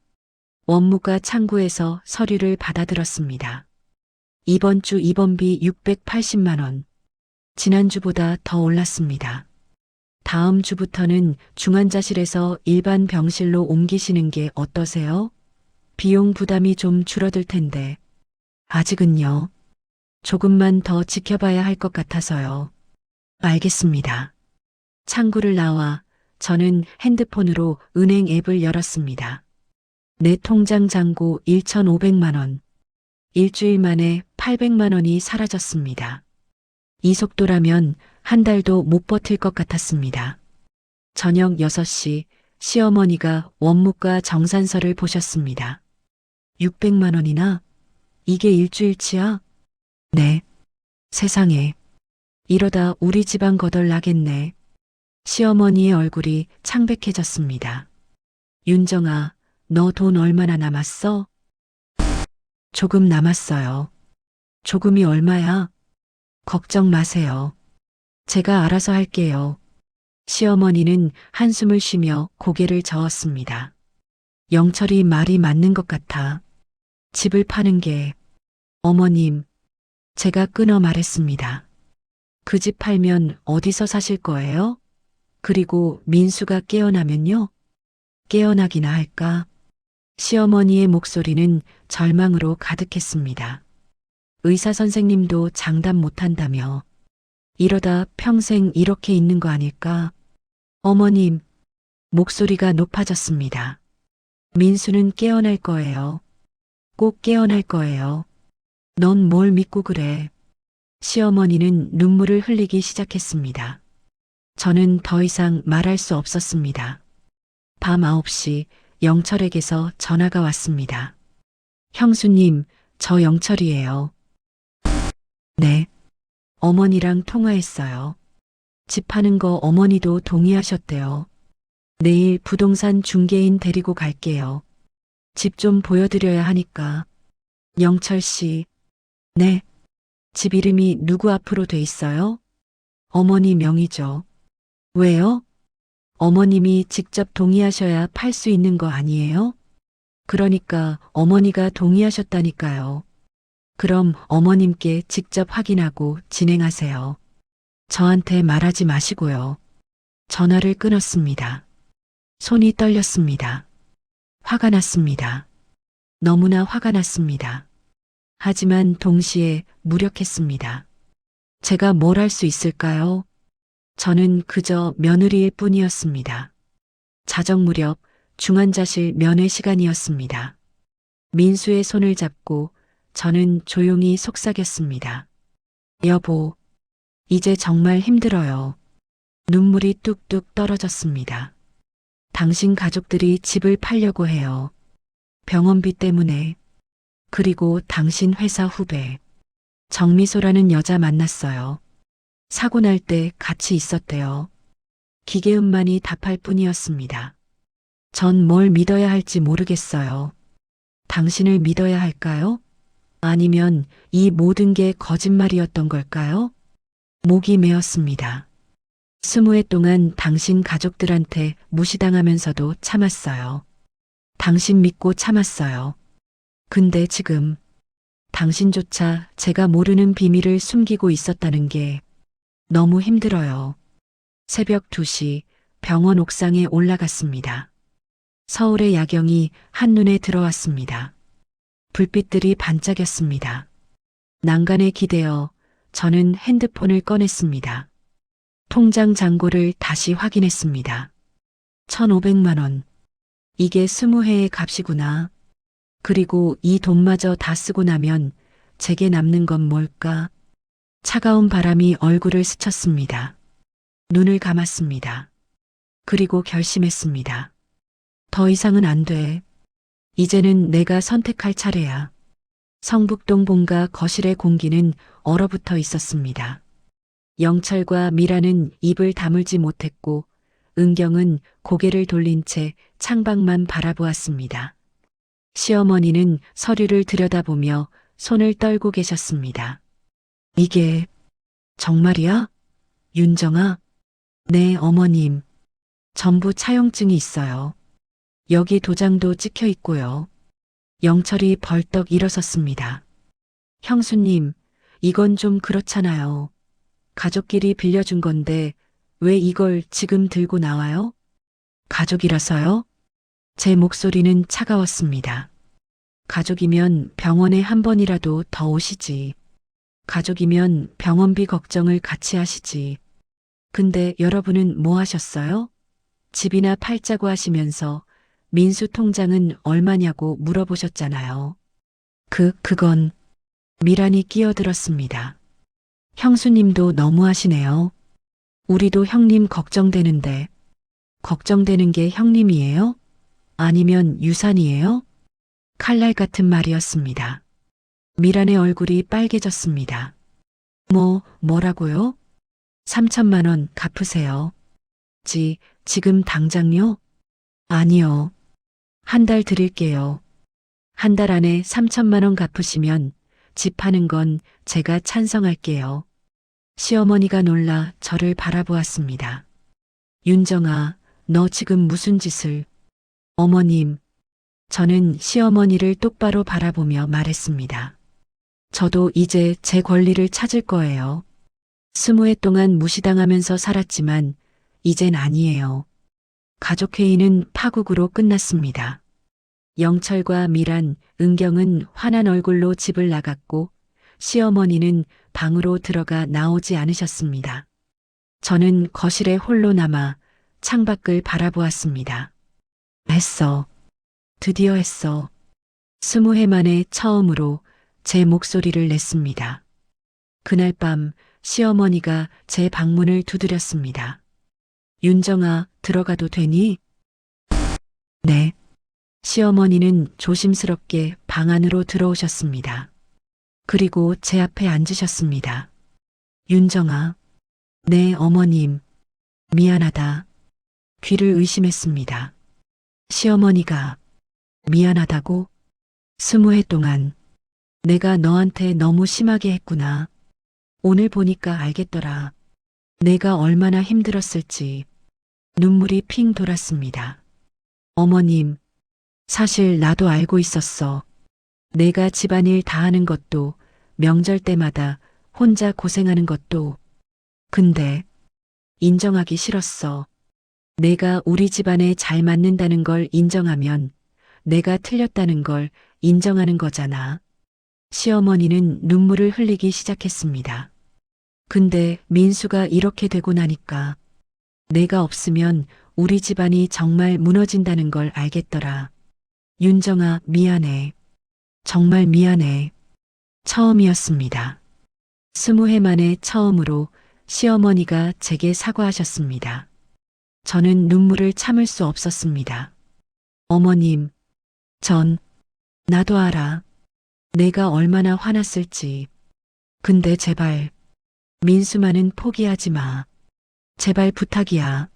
원무과 창구에서 서류를 받아들었습니다. 이번 주 입원비 680만 원. 지난주보다 더 올랐습니다. 다음 주부터는 중환자실에서 일반 병실로 옮기시는 게 어떠세요? 비용 부담이 좀 줄어들 텐데. 아직은요. 조금만 더 지켜봐야 할 것 같아서요. 알겠습니다. 창구를 나와 저는 핸드폰으로 은행 앱을 열었습니다. 내 통장 잔고 1,500만 원. 일주일 만에 800만 원이 사라졌습니다. 이 속도라면 한 달도 못 버틸 것 같았습니다. 저녁 6시 시어머니가 원무과 정산서를 보셨습니다. 600만 원이나? 이게 일주일치야? 네. 세상에. 이러다 우리 집안 거덜 나겠네. 시어머니의 얼굴이 창백해졌습니다. 윤정아, 너 돈 얼마나 남았어? 조금 남았어요. 조금이 얼마야? 걱정 마세요. 제가 알아서 할게요. 시어머니는 한숨을 쉬며 고개를 저었습니다. 영철이 말이 맞는 것 같아. 집을 파는 게. 어머님, 제가 끊어 말했습니다. 그 집 팔면 어디서 사실 거예요? 그리고 민수가 깨어나면요? 깨어나기나 할까? 시어머니의 목소리는 절망으로 가득했습니다. 의사 선생님도 장담 못한다며. 이러다 평생 이렇게 있는 거 아닐까? 어머님, 목소리가 높아졌습니다. 민수는 깨어날 거예요. 꼭 깨어날 거예요. 넌 뭘 믿고 그래? 시어머니는 눈물을 흘리기 시작했습니다. 저는 더 이상 말할 수 없었습니다. 밤 9시 영철에게서 전화가 왔습니다. 형수님, 저 영철이에요. 네. 어머니랑 통화했어요. 집 파는 거 어머니도 동의하셨대요. 내일 부동산 중개인 데리고 갈게요. 집 좀 보여드려야 하니까. 영철 씨. 네. 집 이름이 누구 앞으로 돼 있어요? 어머니 명의죠. 왜요? 어머님이 직접 동의하셔야 팔 수 있는 거 아니에요? 그러니까 어머니가 동의하셨다니까요. 그럼 어머님께 직접 확인하고 진행하세요. 저한테 말하지 마시고요. 전화를 끊었습니다. 손이 떨렸습니다. 화가 났습니다. 너무나 화가 났습니다. 하지만 동시에 무력했습니다. 제가 뭘 할 수 있을까요? 저는 그저 며느리일 뿐이었습니다. 자정 무렵 중환자실 면회 시간이었습니다. 민수의 손을 잡고 저는 조용히 속삭였습니다. 여보, 이제 정말 힘들어요. 눈물이 뚝뚝 떨어졌습니다. 당신 가족들이 집을 팔려고 해요. 병원비 때문에. 그리고 당신 회사 후배. 정미소라는 여자 만났어요. 사고 날 때 같이 있었대요. 기계음만이 답할 뿐이었습니다. 전 뭘 믿어야 할지 모르겠어요. 당신을 믿어야 할까요? 아니면 이 모든 게 거짓말이었던 걸까요? 목이 메었습니다. 20해 동안 당신 가족들한테 무시당하면서도 참았어요. 당신 믿고 참았어요. 근데 지금 당신조차 제가 모르는 비밀을 숨기고 있었다는 게 너무 힘들어요. 새벽 2시 병원 옥상에 올라갔습니다. 서울의 야경이 한눈에 들어왔습니다. 불빛들이 반짝였습니다. 난간에 기대어 저는 핸드폰을 꺼냈습니다. 통장 잔고를 다시 확인했습니다. 1,500만 원. 이게 20회의 값이구나. 그리고 이 돈마저 다 쓰고 나면 제게 남는 건 뭘까? 차가운 바람이 얼굴을 스쳤습니다. 눈을 감았습니다. 그리고 결심했습니다. 더 이상은 안 돼. 이제는 내가 선택할 차례야. 성북동 본가 거실의 공기는 얼어붙어 있었습니다. 영철과 미라는 입을 다물지 못했고 은경은 고개를 돌린 채 창밖만 바라보았습니다. 시어머니는 서류를 들여다보며 손을 떨고 계셨습니다. 이게 정말이야? 윤정아? 네, 어머님. 전부 차용증이 있어요. 여기 도장도 찍혀 있고요. 영철이 벌떡 일어섰습니다. 형수님, 이건 좀 그렇잖아요. 가족끼리 빌려준 건데 왜 이걸 지금 들고 나와요? 가족이라서요? 제 목소리는 차가웠습니다. 가족이면 병원에 한 번이라도 더 오시지. 가족이면 병원비 걱정을 같이 하시지. 근데 여러분은 뭐 하셨어요? 집이나 팔자고 하시면서 민수 통장은 얼마냐고 물어보셨잖아요. 그건 미란이 끼어들었습니다. 형수님도 너무하시네요. 우리도 형님 걱정되는데. 걱정되는 게 형님이에요? 아니면 유산이에요? 칼날 같은 말이었습니다. 미란의 얼굴이 빨개졌습니다. 뭐라고요? 3천만 원 갚으세요. 지금 당장요? 아니요. 한 달 드릴게요. 한 달 안에 3천만 원 갚으시면 집 파는 건 제가 찬성할게요. 시어머니가 놀라 저를 바라보았습니다. 윤정아, 너 지금 무슨 짓을... 어머님, 저는 시어머니를 똑바로 바라보며 말했습니다. 저도 이제 제 권리를 찾을 거예요. 20해 동안 무시당하면서 살았지만 이젠 아니에요. 가족회의는 파국으로 끝났습니다. 영철과 미란, 은경은 환한 얼굴로 집을 나갔고 시어머니는 방으로 들어가 나오지 않으셨습니다. 저는 거실에 홀로 남아 창밖을 바라보았습니다. 했어. 드디어 했어. 20해 만에 처음으로 제 목소리를 냈습니다. 그날 밤 시어머니가 제 방문을 두드렸습니다. 윤정아, 들어가도 되니? 네. 시어머니는 조심스럽게 방 안으로 들어오셨습니다. 그리고 제 앞에 앉으셨습니다. 윤정아. 네, 어머님. 미안하다. 귀를 의심했습니다. 시어머니가 미안하다고? 20해 동안 내가 너한테 너무 심하게 했구나. 오늘 보니까 알겠더라. 내가 얼마나 힘들었을지. 눈물이 핑 돌았습니다. 어머님, 사실 나도 알고 있었어. 내가 집안일 다 하는 것도, 명절 때마다 혼자 고생하는 것도. 근데 인정하기 싫었어. 내가 우리 집안에 잘 맞는다는 걸 인정하면 내가 틀렸다는 걸 인정하는 거잖아. 시어머니는 눈물을 흘리기 시작했습니다. 근데 민수가 이렇게 되고 나니까 내가 없으면 우리 집안이 정말 무너진다는 걸 알겠더라. 윤정아, 미안해. 정말 미안해. 처음이었습니다. 20해 만에 처음으로 시어머니가 제게 사과하셨습니다. 저는 눈물을 참을 수 없었습니다. 어머님, 나도 알아. 내가 얼마나 화났을지. 근데 제발, 민수만은 포기하지 마. 제발 부탁이야.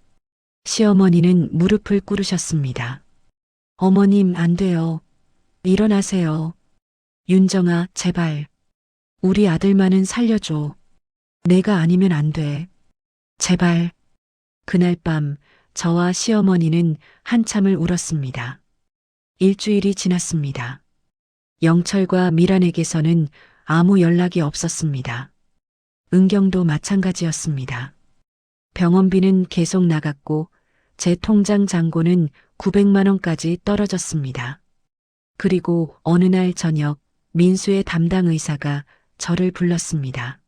시어머니는 무릎을 꿇으셨습니다. 어머님, 안 돼요. 일어나세요. 윤정아, 제발. 우리 아들만은 살려줘. 내가 아니면 안 돼. 제발. 그날 밤 저와 시어머니는 한참을 울었습니다. 일주일이 지났습니다. 영철과 미란에게서는 아무 연락이 없었습니다. 은경도 마찬가지였습니다. 병원비는 계속 나갔고 제 통장 잔고는 900만 원까지 떨어졌습니다. 그리고 어느 날 저녁 민수의 담당 의사가 저를 불렀습니다.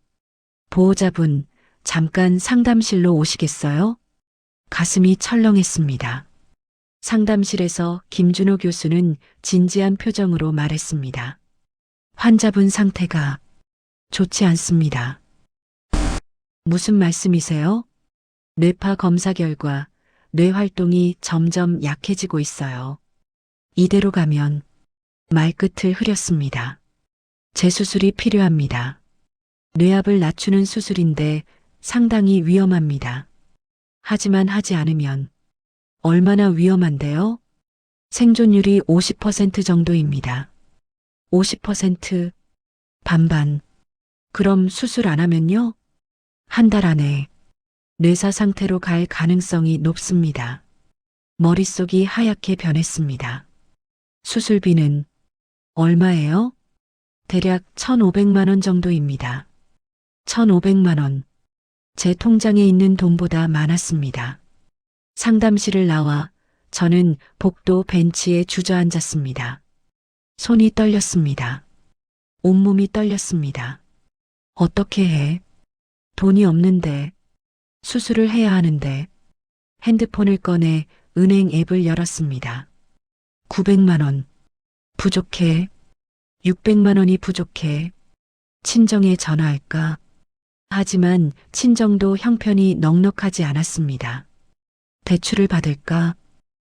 보호자분, 잠깐 상담실로 오시겠어요? 가슴이 철렁했습니다. 상담실에서 김준호 교수는 진지한 표정으로 말했습니다. 환자분 상태가 좋지 않습니다. 무슨 말씀이세요? 뇌파 검사 결과 뇌 활동이 점점 약해지고 있어요. 이대로 가면 말끝을 흐렸습니다. 재수술이 필요합니다. 뇌압을 낮추는 수술인데 상당히 위험합니다. 하지만 하지 않으면 얼마나 위험한데요? 생존율이 50% 정도입니다. 50%? 반반. 그럼 수술 안 하면요? 한 달 안에 뇌사 상태로 갈 가능성이 높습니다. 머릿속이 하얗게 변했습니다. 수술비는 얼마예요? 대략 1,500만 원 정도입니다. 1,500만 원. 제 통장에 있는 돈보다 많았습니다. 상담실을 나와 저는 복도 벤치에 주저앉았습니다. 손이 떨렸습니다. 온몸이 떨렸습니다. 어떻게 해? 돈이 없는데, 수술을 해야 하는데, 핸드폰을 꺼내 은행 앱을 열었습니다. 900만 원. 부족해. 600만 원이 부족해. 친정에 전화할까? 하지만 친정도 형편이 넉넉하지 않았습니다. 대출을 받을까?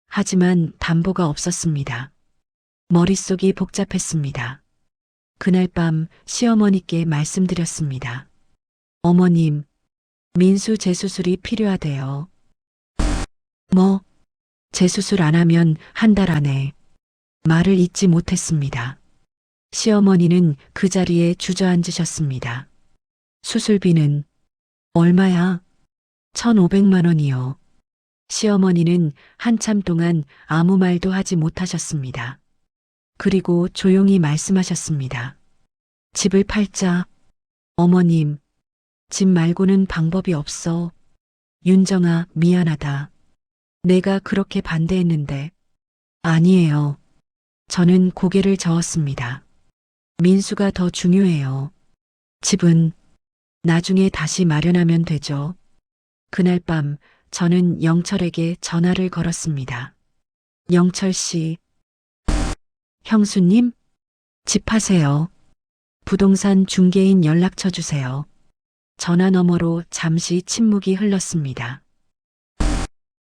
하지만 담보가 없었습니다. 머릿속이 복잡했습니다. 그날 밤 시어머니께 말씀드렸습니다. 어머님, 민수 재수술이 필요하대요. 뭐? 재수술 안 하면 한 달 안에. 말을 잇지 못했습니다. 시어머니는 그 자리에 주저앉으셨습니다. 수술비는 얼마야? 1,500만 원이요. 시어머니는 한참 동안 아무 말도 하지 못하셨습니다. 그리고 조용히 말씀하셨습니다. 집을 팔자. 어머님, 집 말고는 방법이 없어. 윤정아, 미안하다. 내가 그렇게 반대했는데. 아니에요. 저는 고개를 저었습니다. 민수가 더 중요해요. 집은 나중에 다시 마련하면 되죠. 그날 밤 저는 영철에게 전화를 걸었습니다. 영철 씨. 형수님? 집 파세요. 부동산 중개인 연락처 주세요. 전화 너머로 잠시 침묵이 흘렀습니다.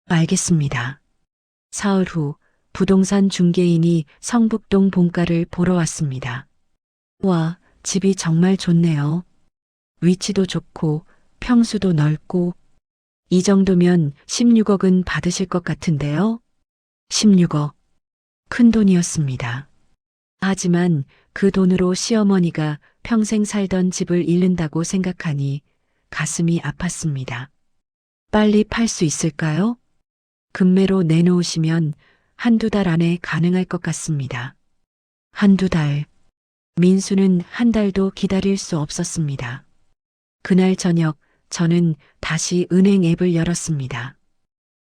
알겠습니다. 사흘 후 부동산 중개인이 성북동 본가를 보러 왔습니다. 와, 집이 정말 좋네요. 위치도 좋고 평수도 넓고 이 정도면 16억은 받으실 것 같은데요. 16억. 큰 돈이었습니다. 하지만 그 돈으로 시어머니가 평생 살던 집을 잃는다고 생각하니 가슴이 아팠습니다. 빨리 팔 수 있을까요? 금매로 내놓으시면 한두 달 안에 가능할 것 같습니다. 한두 달. 민수는 한 달도 기다릴 수 없었습니다. 그날 저녁 저는 다시 은행 앱을 열었습니다.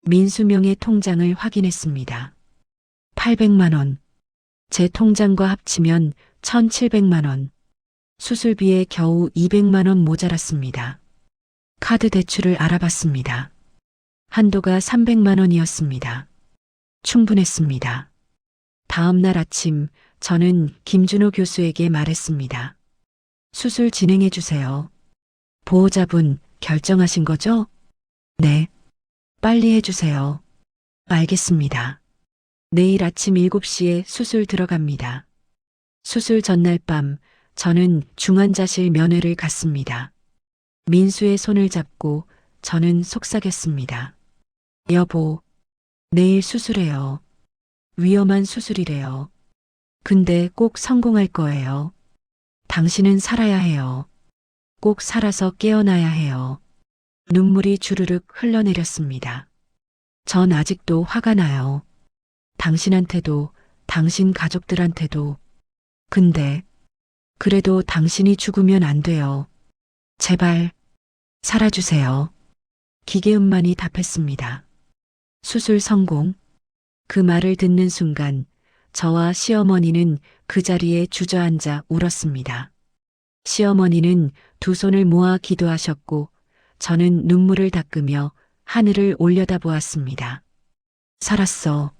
민수명의 통장을 확인했습니다. 800만 원. 제 통장과 합치면 1,700만 원. 수술비에 겨우 200만 원 모자랐습니다. 카드 대출을 알아봤습니다. 한도가 300만 원이었습니다. 충분했습니다. 다음 날 아침 저는 김준호 교수에게 말했습니다. 수술 진행해 주세요. 보호자분 결정하신 거죠? 네. 빨리 해주세요. 알겠습니다. 내일 아침 7시에 수술 들어갑니다. 수술 전날 밤 저는 중환자실 면회를 갔습니다. 민수의 손을 잡고 저는 속삭였습니다. 여보, 내일 수술해요. 위험한 수술이래요. 근데 꼭 성공할 거예요. 당신은 살아야 해요. 꼭 살아서 깨어나야 해요. 눈물이 주르륵 흘러내렸습니다. 전 아직도 화가 나요. 당신한테도, 당신 가족들한테도. 근데, 그래도 당신이 죽으면 안 돼요. 제발, 살아주세요. 기계음만이 답했습니다. 수술 성공. 그 말을 듣는 순간, 저와 시어머니는 그 자리에 주저앉아 울었습니다. 시어머니는 두 손을 모아 기도하셨고, 저는 눈물을 닦으며 하늘을 올려다보았습니다. 살았어.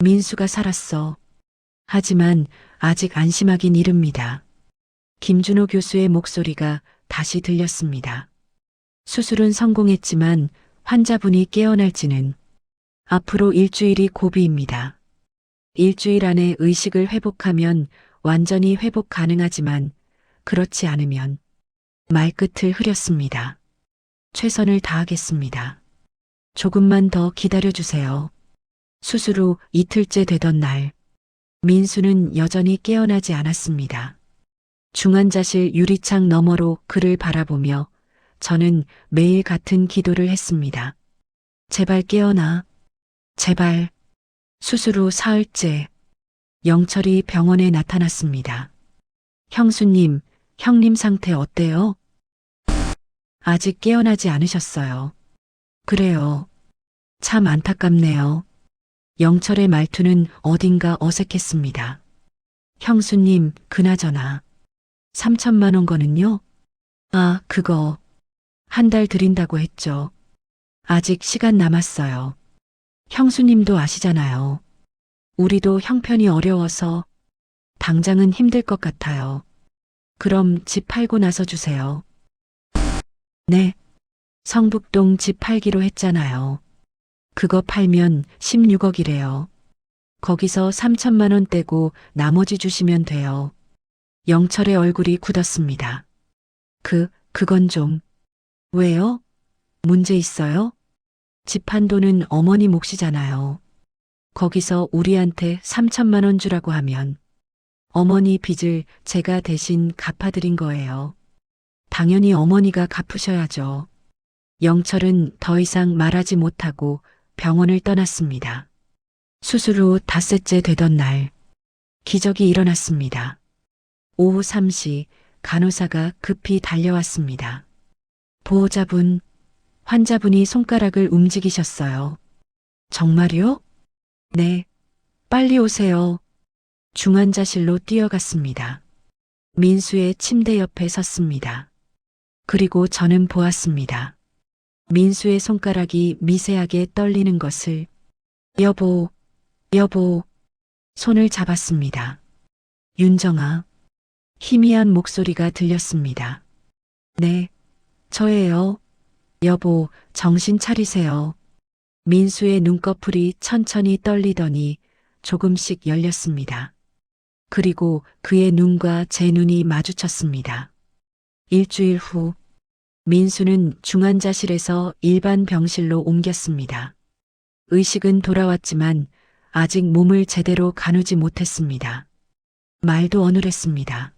민수가 살았어. 하지만 아직 안심하긴 이릅니다. 김준호 교수의 목소리가 다시 들렸습니다. 수술은 성공했지만 환자분이 깨어날지는 앞으로 일주일이 고비입니다. 일주일 안에 의식을 회복하면 완전히 회복 가능하지만 그렇지 않으면 말끝을 흐렸습니다. 최선을 다하겠습니다. 조금만 더 기다려주세요. 수술 후 이틀째 되던 날, 민수는 여전히 깨어나지 않았습니다. 중환자실 유리창 너머로 그를 바라보며 저는 매일 같은 기도를 했습니다. 제발 깨어나. 제발. 수술 후 사흘째, 영철이 병원에 나타났습니다. 형수님, 형님 상태 어때요? 아직 깨어나지 않으셨어요. 그래요. 참 안타깝네요. 영철의 말투는 어딘가 어색했습니다. 형수님, 그나저나 3천만 원 거는요? 아, 그거 한 달 드린다고 했죠. 아직 시간 남았어요. 형수님도 아시잖아요. 우리도 형편이 어려워서 당장은 힘들 것 같아요. 그럼 집 팔고 나서 주세요. 네. 성북동 집 팔기로 했잖아요. 그거 팔면 16억이래요. 거기서 3천만 원 떼고 나머지 주시면 돼요. 영철의 얼굴이 굳었습니다. 그건 좀. 왜요? 문제 있어요? 집 한 돈은 어머니 몫이잖아요. 거기서 우리한테 3천만 원 주라고 하면 어머니 빚을 제가 대신 갚아드린 거예요. 당연히 어머니가 갚으셔야죠. 영철은 더 이상 말하지 못하고 병원을 떠났습니다. 수술 후 닷새째 되던 날, 기적이 일어났습니다. 오후 3시 간호사가 급히 달려왔습니다. 보호자분, 환자분이 손가락을 움직이셨어요. 정말요? 네, 빨리 오세요. 중환자실로 뛰어갔습니다. 민수의 침대 옆에 섰습니다. 그리고 저는 보았습니다. 민수의 손가락이 미세하게 떨리는 것을. 여보, 여보, 손을 잡았습니다. 윤정아, 희미한 목소리가 들렸습니다. 네, 저예요. 여보, 정신 차리세요. 민수의 눈꺼풀이 천천히 떨리더니 조금씩 열렸습니다. 그리고 그의 눈과 제 눈이 마주쳤습니다. 일주일 후, 민수는 중환자실에서 일반 병실로 옮겼습니다. 의식은 돌아왔지만 아직 몸을 제대로 가누지 못했습니다. 말도 어눌했습니다.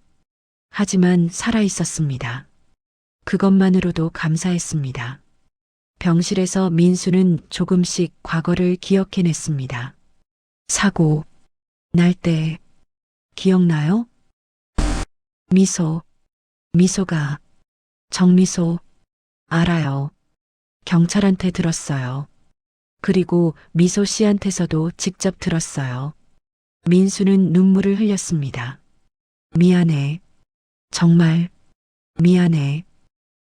하지만 살아 있었습니다. 그것만으로도 감사했습니다. 병실에서 민수는 조금씩 과거를 기억해냈습니다. 사고 날 때 기억나요? 미소가 정미소 알아요. 경찰한테 들었어요. 그리고 미소 씨한테서도 직접 들었어요. 민수는 눈물을 흘렸습니다. 미안해. 정말 미안해.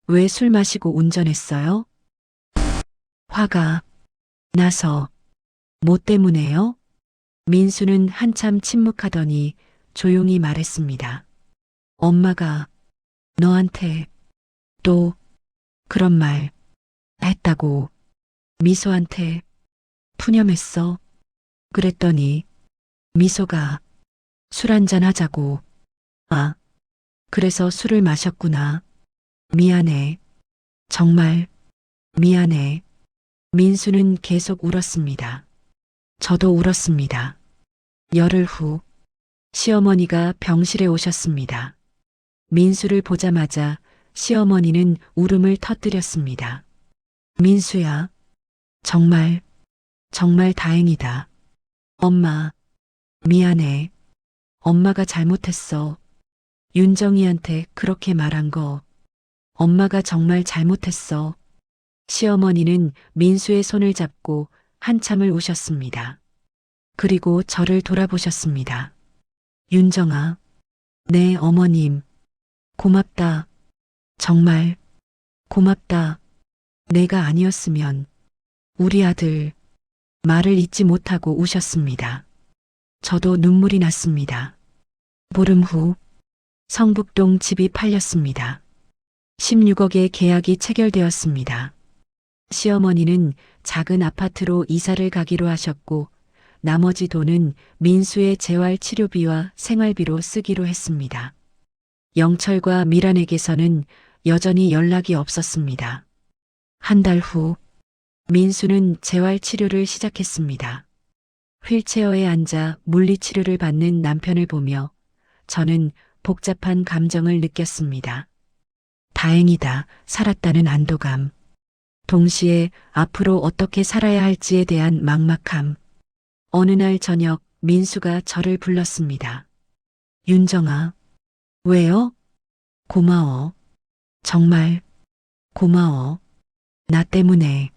왜 술 마시고 운전했어요? 화가 나서. 뭐 때문에요? 민수는 한참 침묵하더니 조용히 말했습니다. 엄마가 너한테 또 그런 말 했다고. 미소한테 푸념했어. 그랬더니 미소가 술 한잔 하자고. 아, 그래서 술을 마셨구나. 미안해. 정말 미안해. 민수는 계속 울었습니다. 저도 울었습니다. 열흘 후 시어머니가 병실에 오셨습니다. 민수를 보자마자 시어머니는 울음을 터뜨렸습니다. 민수야, 정말 다행이다. 엄마, 미안해. 엄마가 잘못했어. 윤정이한테 그렇게 말한 거. 엄마가 정말 잘못했어. 시어머니는 민수의 손을 잡고 한참을 우셨습니다. 그리고 저를 돌아보셨습니다. 윤정아, 네 어머님, 고맙다. 정말 고맙다. 내가 아니었으면 우리 아들. 말을 잇지 못하고 우셨습니다. 저도 눈물이 났습니다. 보름 후 성북동 집이 팔렸습니다. 16억의 계약이 체결되었습니다. 시어머니는 작은 아파트로 이사를 가기로 하셨고 나머지 돈은 민수의 재활 치료비와 생활비로 쓰기로 했습니다. 영철과 미란에게서는 여전히 연락이 없었습니다. 한 달 후 민수는 재활 치료를 시작했습니다. 휠체어에 앉아 물리치료를 받는 남편을 보며 저는 복잡한 감정을 느꼈습니다. 다행이다, 살았다는 안도감. 동시에 앞으로 어떻게 살아야 할지에 대한 막막함. 어느 날 저녁 민수가 저를 불렀습니다. 윤정아, 왜요? 고마워. 정말 고마워. 나 때문에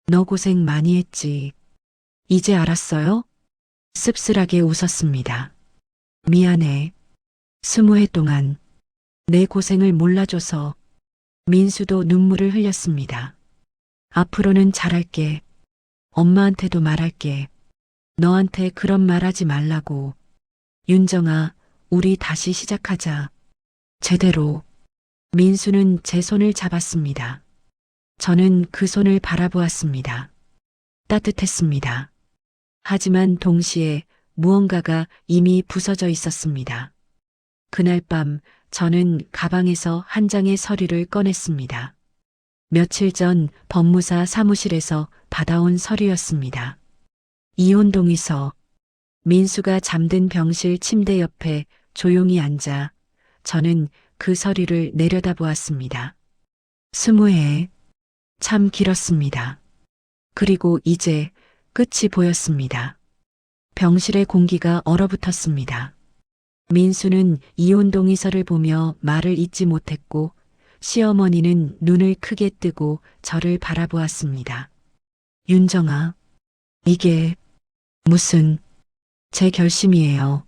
너 고생 많이 했지. 이제 알았어요? 씁쓸하게 웃었습니다. 미안해. 20해 동안 내 고생을 몰라줘서. 민수도 눈물을 흘렸습니다. 앞으로는 잘할게. 엄마한테도 말할게. 너한테 그런 말 하지 말라고. 윤정아, 우리 다시 시작하자. 제대로. 민수는 제 손을 잡았습니다. 저는 그 손을 바라보았습니다. 따뜻했습니다. 하지만 동시에 무언가가 이미 부서져 있었습니다. 그날 밤 저는 가방에서 한 장의 서류를 꺼냈습니다. 며칠 전 법무사 사무실에서 받아온 서류였습니다. 이혼 동의서. 민수가 잠든 병실 침대 옆에 조용히 앉아 저는 그 서류를 내려다보았습니다. 20해. 참 길었습니다. 그리고 이제 끝이 보였습니다. 병실의 공기가 얼어붙었습니다. 민수는 이혼 동의서를 보며 말을 잇지 못했고 시어머니는 눈을 크게 뜨고 저를 바라보았습니다. 윤정아, 이게 무슨 제 결심이에요.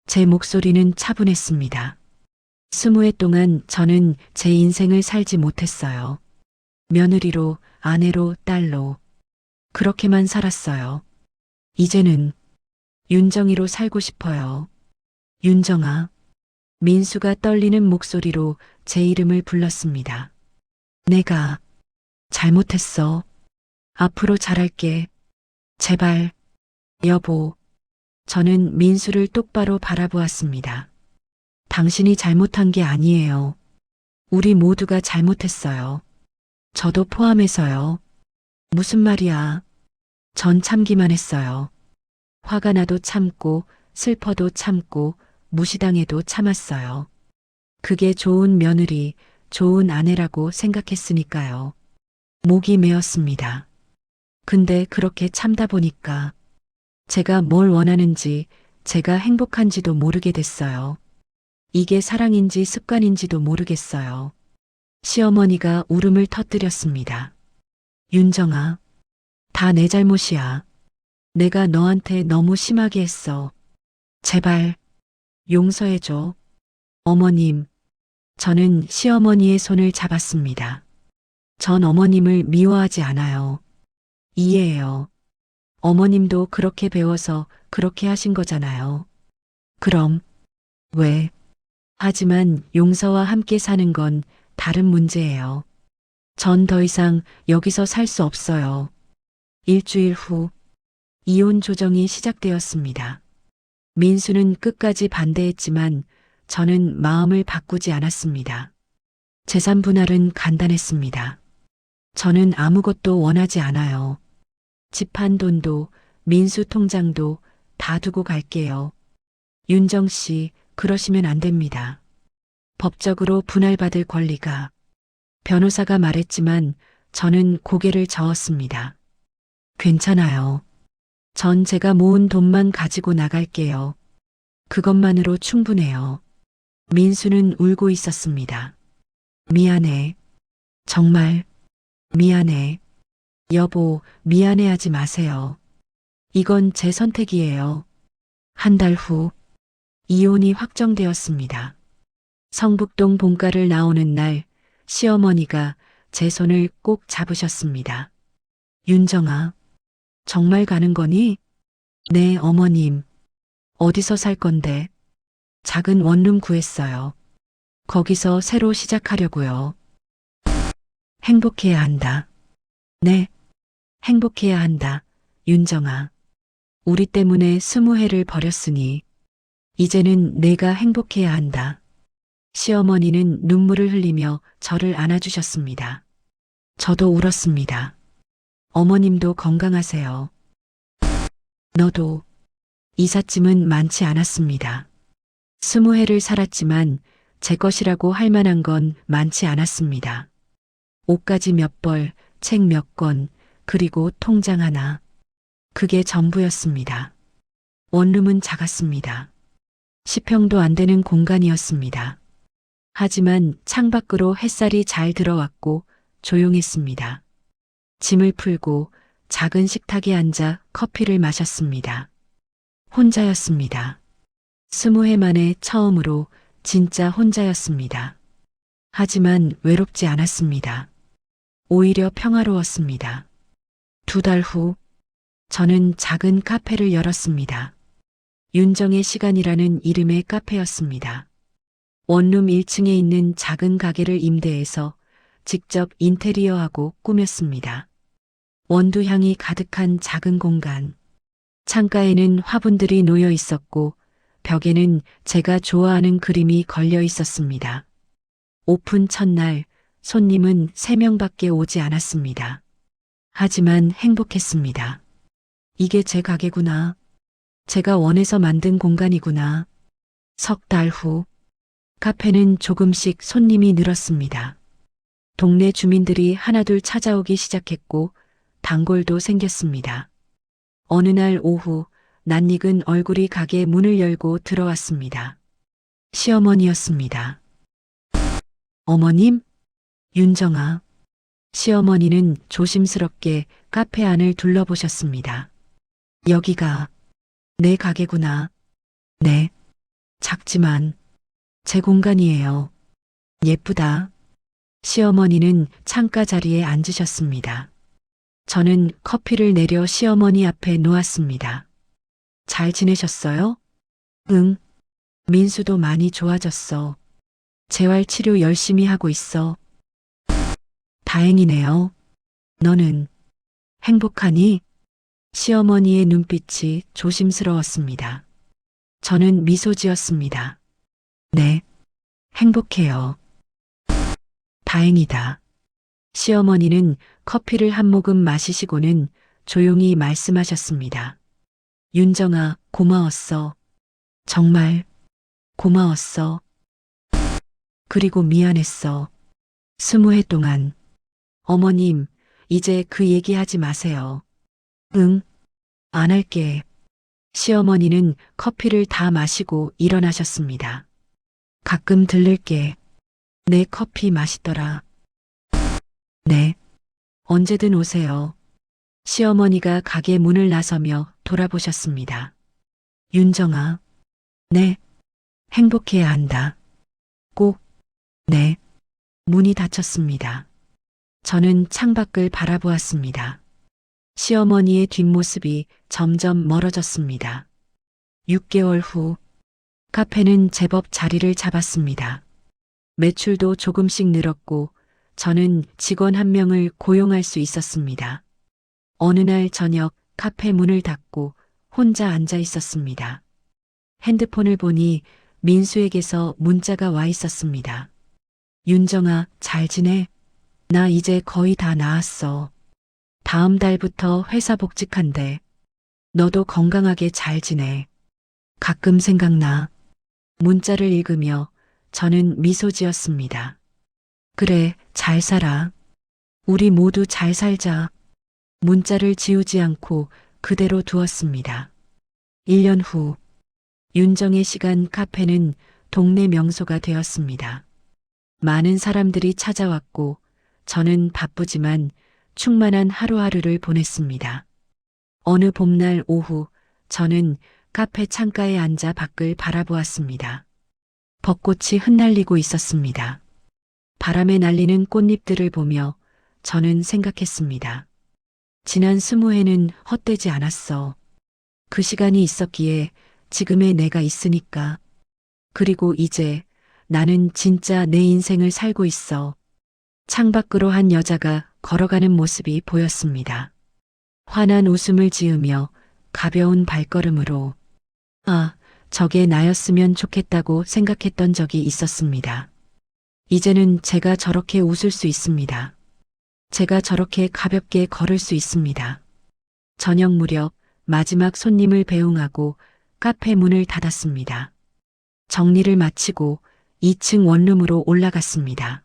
제 목소리는 차분했습니다. 20해 동안 저는 제 인생을 살지 못했어요. 며느리로, 아내로, 딸로. 그렇게만 살았어요. 이제는 윤정이로 살고 싶어요. 윤정아. 민수가 떨리는 목소리로 제 이름을 불렀습니다. 내가 잘못했어. 앞으로 잘할게. 제발. 여보. 저는 민수를 똑바로 바라보았습니다. 당신이 잘못한 게 아니에요. 우리 모두가 잘못했어요. 저도 포함해서요. 무슨 말이야. 전 참기만 했어요. 화가 나도 참고, 슬퍼도 참고, 무시당해도 참았어요. 그게 좋은 며느리, 좋은 아내라고 생각했으니까요. 목이 메었습니다. 근데 그렇게 참다 보니까 제가 뭘 원하는지, 제가 행복한지도 모르게 됐어요. 이게 사랑인지 습관인지도 모르겠어요. 시어머니가 울음을 터뜨렸습니다. 윤정아, 다 내 잘못이야. 내가 너한테 너무 심하게 했어. 제발, 용서해줘. 어머님, 저는 시어머니의 손을 잡았습니다. 전 어머님을 미워하지 않아요. 이해해요. 어머님도 그렇게 배워서 그렇게 하신 거잖아요. 그럼, 왜? 하지만 용서와 함께 사는 건 다른 문제예요. 전 더 이상 여기서 살 수 없어요. 일주일 후, 이혼 조정이 시작되었습니다. 민수는 끝까지 반대했지만 저는 마음을 바꾸지 않았습니다. 재산 분할은 간단했습니다. 저는 아무것도 원하지 않아요. 집 한 돈도 민수 통장도 다 두고 갈게요. 윤정 씨, 그러시면 안 됩니다. 법적으로 분할받을 권리가. 변호사가 말했지만 저는 고개를 저었습니다. 괜찮아요. 전 제가 모은 돈만 가지고 나갈게요. 그것만으로 충분해요. 민수는 울고 있었습니다. 미안해. 정말 미안해. 여보, 미안해하지 마세요. 이건 제 선택이에요. 한 달 후, 이혼이 확정되었습니다. 성북동 본가를 나오는 날, 시어머니가 제 손을 꼭 잡으셨습니다. 윤정아, 정말 가는 거니? 네, 어머님. 어디서 살 건데? 작은 원룸 구했어요. 거기서 새로 시작하려고요. 행복해야 한다. 네, 행복해야 한다. 윤정아. 우리 때문에 20해를 버렸으니 이제는 내가 행복해야 한다. 시어머니는 눈물을 흘리며 저를 안아주셨습니다. 저도 울었습니다. 어머님도 건강하세요. 너도. 이삿짐은 많지 않았습니다. 20해를 살았지만 제 것이라고 할 만한 건 많지 않았습니다. 옷가지 몇 벌, 책 몇 권, 그리고 통장 하나. 그게 전부였습니다. 원룸은 작았습니다. 10평도 안 되는 공간이었습니다. 하지만 창밖으로 햇살이 잘 들어왔고 조용했습니다. 짐을 풀고 작은 식탁에 앉아 커피를 마셨습니다. 혼자였습니다. 20해 만에 처음으로 진짜 혼자였습니다. 하지만 외롭지 않았습니다. 오히려 평화로웠습니다. 2달 후, 저는 작은 카페를 열었습니다. 윤정의 시간이라는 이름의 카페였습니다. 원룸 1층에 있는 작은 가게를 임대해서 직접 인테리어하고 꾸몄습니다. 원두향이 가득한 작은 공간. 창가에는 화분들이 놓여 있었고 벽에는 제가 좋아하는 그림이 걸려 있었습니다. 오픈 첫날 손님은 3명밖에 오지 않았습니다. 하지만 행복했습니다. 이게 제 가게구나. 제가 원해서 만든 공간이구나. 석 달 후, 카페는 조금씩 손님이 늘었습니다. 동네 주민들이 하나둘 찾아오기 시작했고 단골도 생겼습니다. 어느 날 오후 낯익은 얼굴이 가게 문을 열고 들어왔습니다. 시어머니였습니다. 어머님? 윤정아. 시어머니는 조심스럽게 카페 안을 둘러보셨습니다. 여기가 내 가게구나. 네. 작지만 제 공간이에요. 예쁘다. 시어머니는 창가 자리에 앉으셨습니다. 저는 커피를 내려 시어머니 앞에 놓았습니다. 잘 지내셨어요? 응. 민수도 많이 좋아졌어. 재활 치료 열심히 하고 있어. 다행이네요. 너는 행복하니? 시어머니의 눈빛이 조심스러웠습니다. 저는 미소 지었습니다. 네, 행복해요. 다행이다. 시어머니는 커피를 한 모금 마시시고는 조용히 말씀하셨습니다. 윤정아, 고마웠어. 정말 고마웠어. 그리고 미안했어. 20해 동안. 어머님, 이제 그 얘기하지 마세요. 응, 안 할게. 시어머니는 커피를 다 마시고 일어나셨습니다. 가끔 들를게. 내 커피 맛있더라. 네, 언제든 오세요. 시어머니가 가게 문을 나서며 돌아보셨습니다. 윤정아, 네, 행복해야 한다. 꼭, 네. 문이 닫혔습니다. 저는 창밖을 바라보았습니다. 시어머니의 뒷모습이 점점 멀어졌습니다. 6개월 후, 카페는 제법 자리를 잡았습니다. 매출도 조금씩 늘었고, 저는 직원 한 명을 고용할 수 있었습니다. 어느 날 저녁 카페 문을 닫고 혼자 앉아 있었습니다. 핸드폰을 보니 민수에게서 문자가 와 있었습니다. 윤정아, 잘 지내? 나 이제 거의 다 나았어. 다음 달부터 회사 복직한대. 너도 건강하게 잘 지내. 가끔 생각나. 문자를 읽으며 저는 미소 지었습니다. 그래, 잘 살아. 우리 모두 잘 살자. 문자를 지우지 않고 그대로 두었습니다. 1년 후, 윤정의 시간 카페는 동네 명소가 되었습니다. 많은 사람들이 찾아왔고 저는 바쁘지만 충만한 하루하루를 보냈습니다. 어느 봄날 오후 저는 카페 창가에 앉아 밖을 바라보았습니다. 벚꽃이 흩날리고 있었습니다. 바람에 날리는 꽃잎들을 보며 저는 생각했습니다. 지난 20해는 헛되지 않았어. 그 시간이 있었기에 지금의 내가 있으니까. 그리고 이제 나는 진짜 내 인생을 살고 있어. 창밖으로 한 여자가 걸어가는 모습이 보였습니다. 환한 웃음을 지으며 가벼운 발걸음으로 아, 저게 나였으면 좋겠다고 생각했던 적이 있었습니다. 이제는 제가 저렇게 웃을 수 있습니다. 제가 저렇게 가볍게 걸을 수 있습니다. 저녁 무렵 마지막 손님을 배웅하고 카페 문을 닫았습니다. 정리를 마치고 2층 원룸으로 올라갔습니다.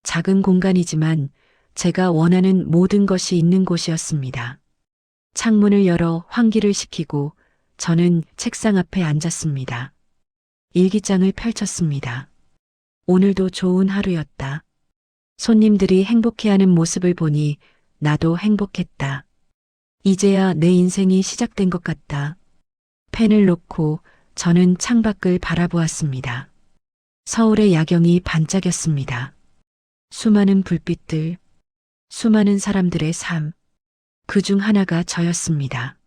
작은 공간이지만 제가 원하는 모든 것이 있는 곳이었습니다. 창문을 열어 환기를 시키고 저는 책상 앞에 앉았습니다. 일기장을 펼쳤습니다. 오늘도 좋은 하루였다. 손님들이 행복해하는 모습을 보니 나도 행복했다. 이제야 내 인생이 시작된 것 같다. 펜을 놓고 저는 창밖을 바라보았습니다. 서울의 야경이 반짝였습니다. 수많은 불빛들, 수많은 사람들의 삶, 그중 하나가 저였습니다.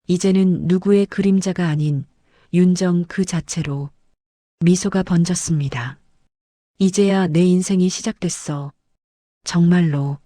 이제는 누구의 그림자가 아닌 윤정 그 자체로 미소가 번졌습니다. 이제야 내 인생이 시작됐어. 정말로.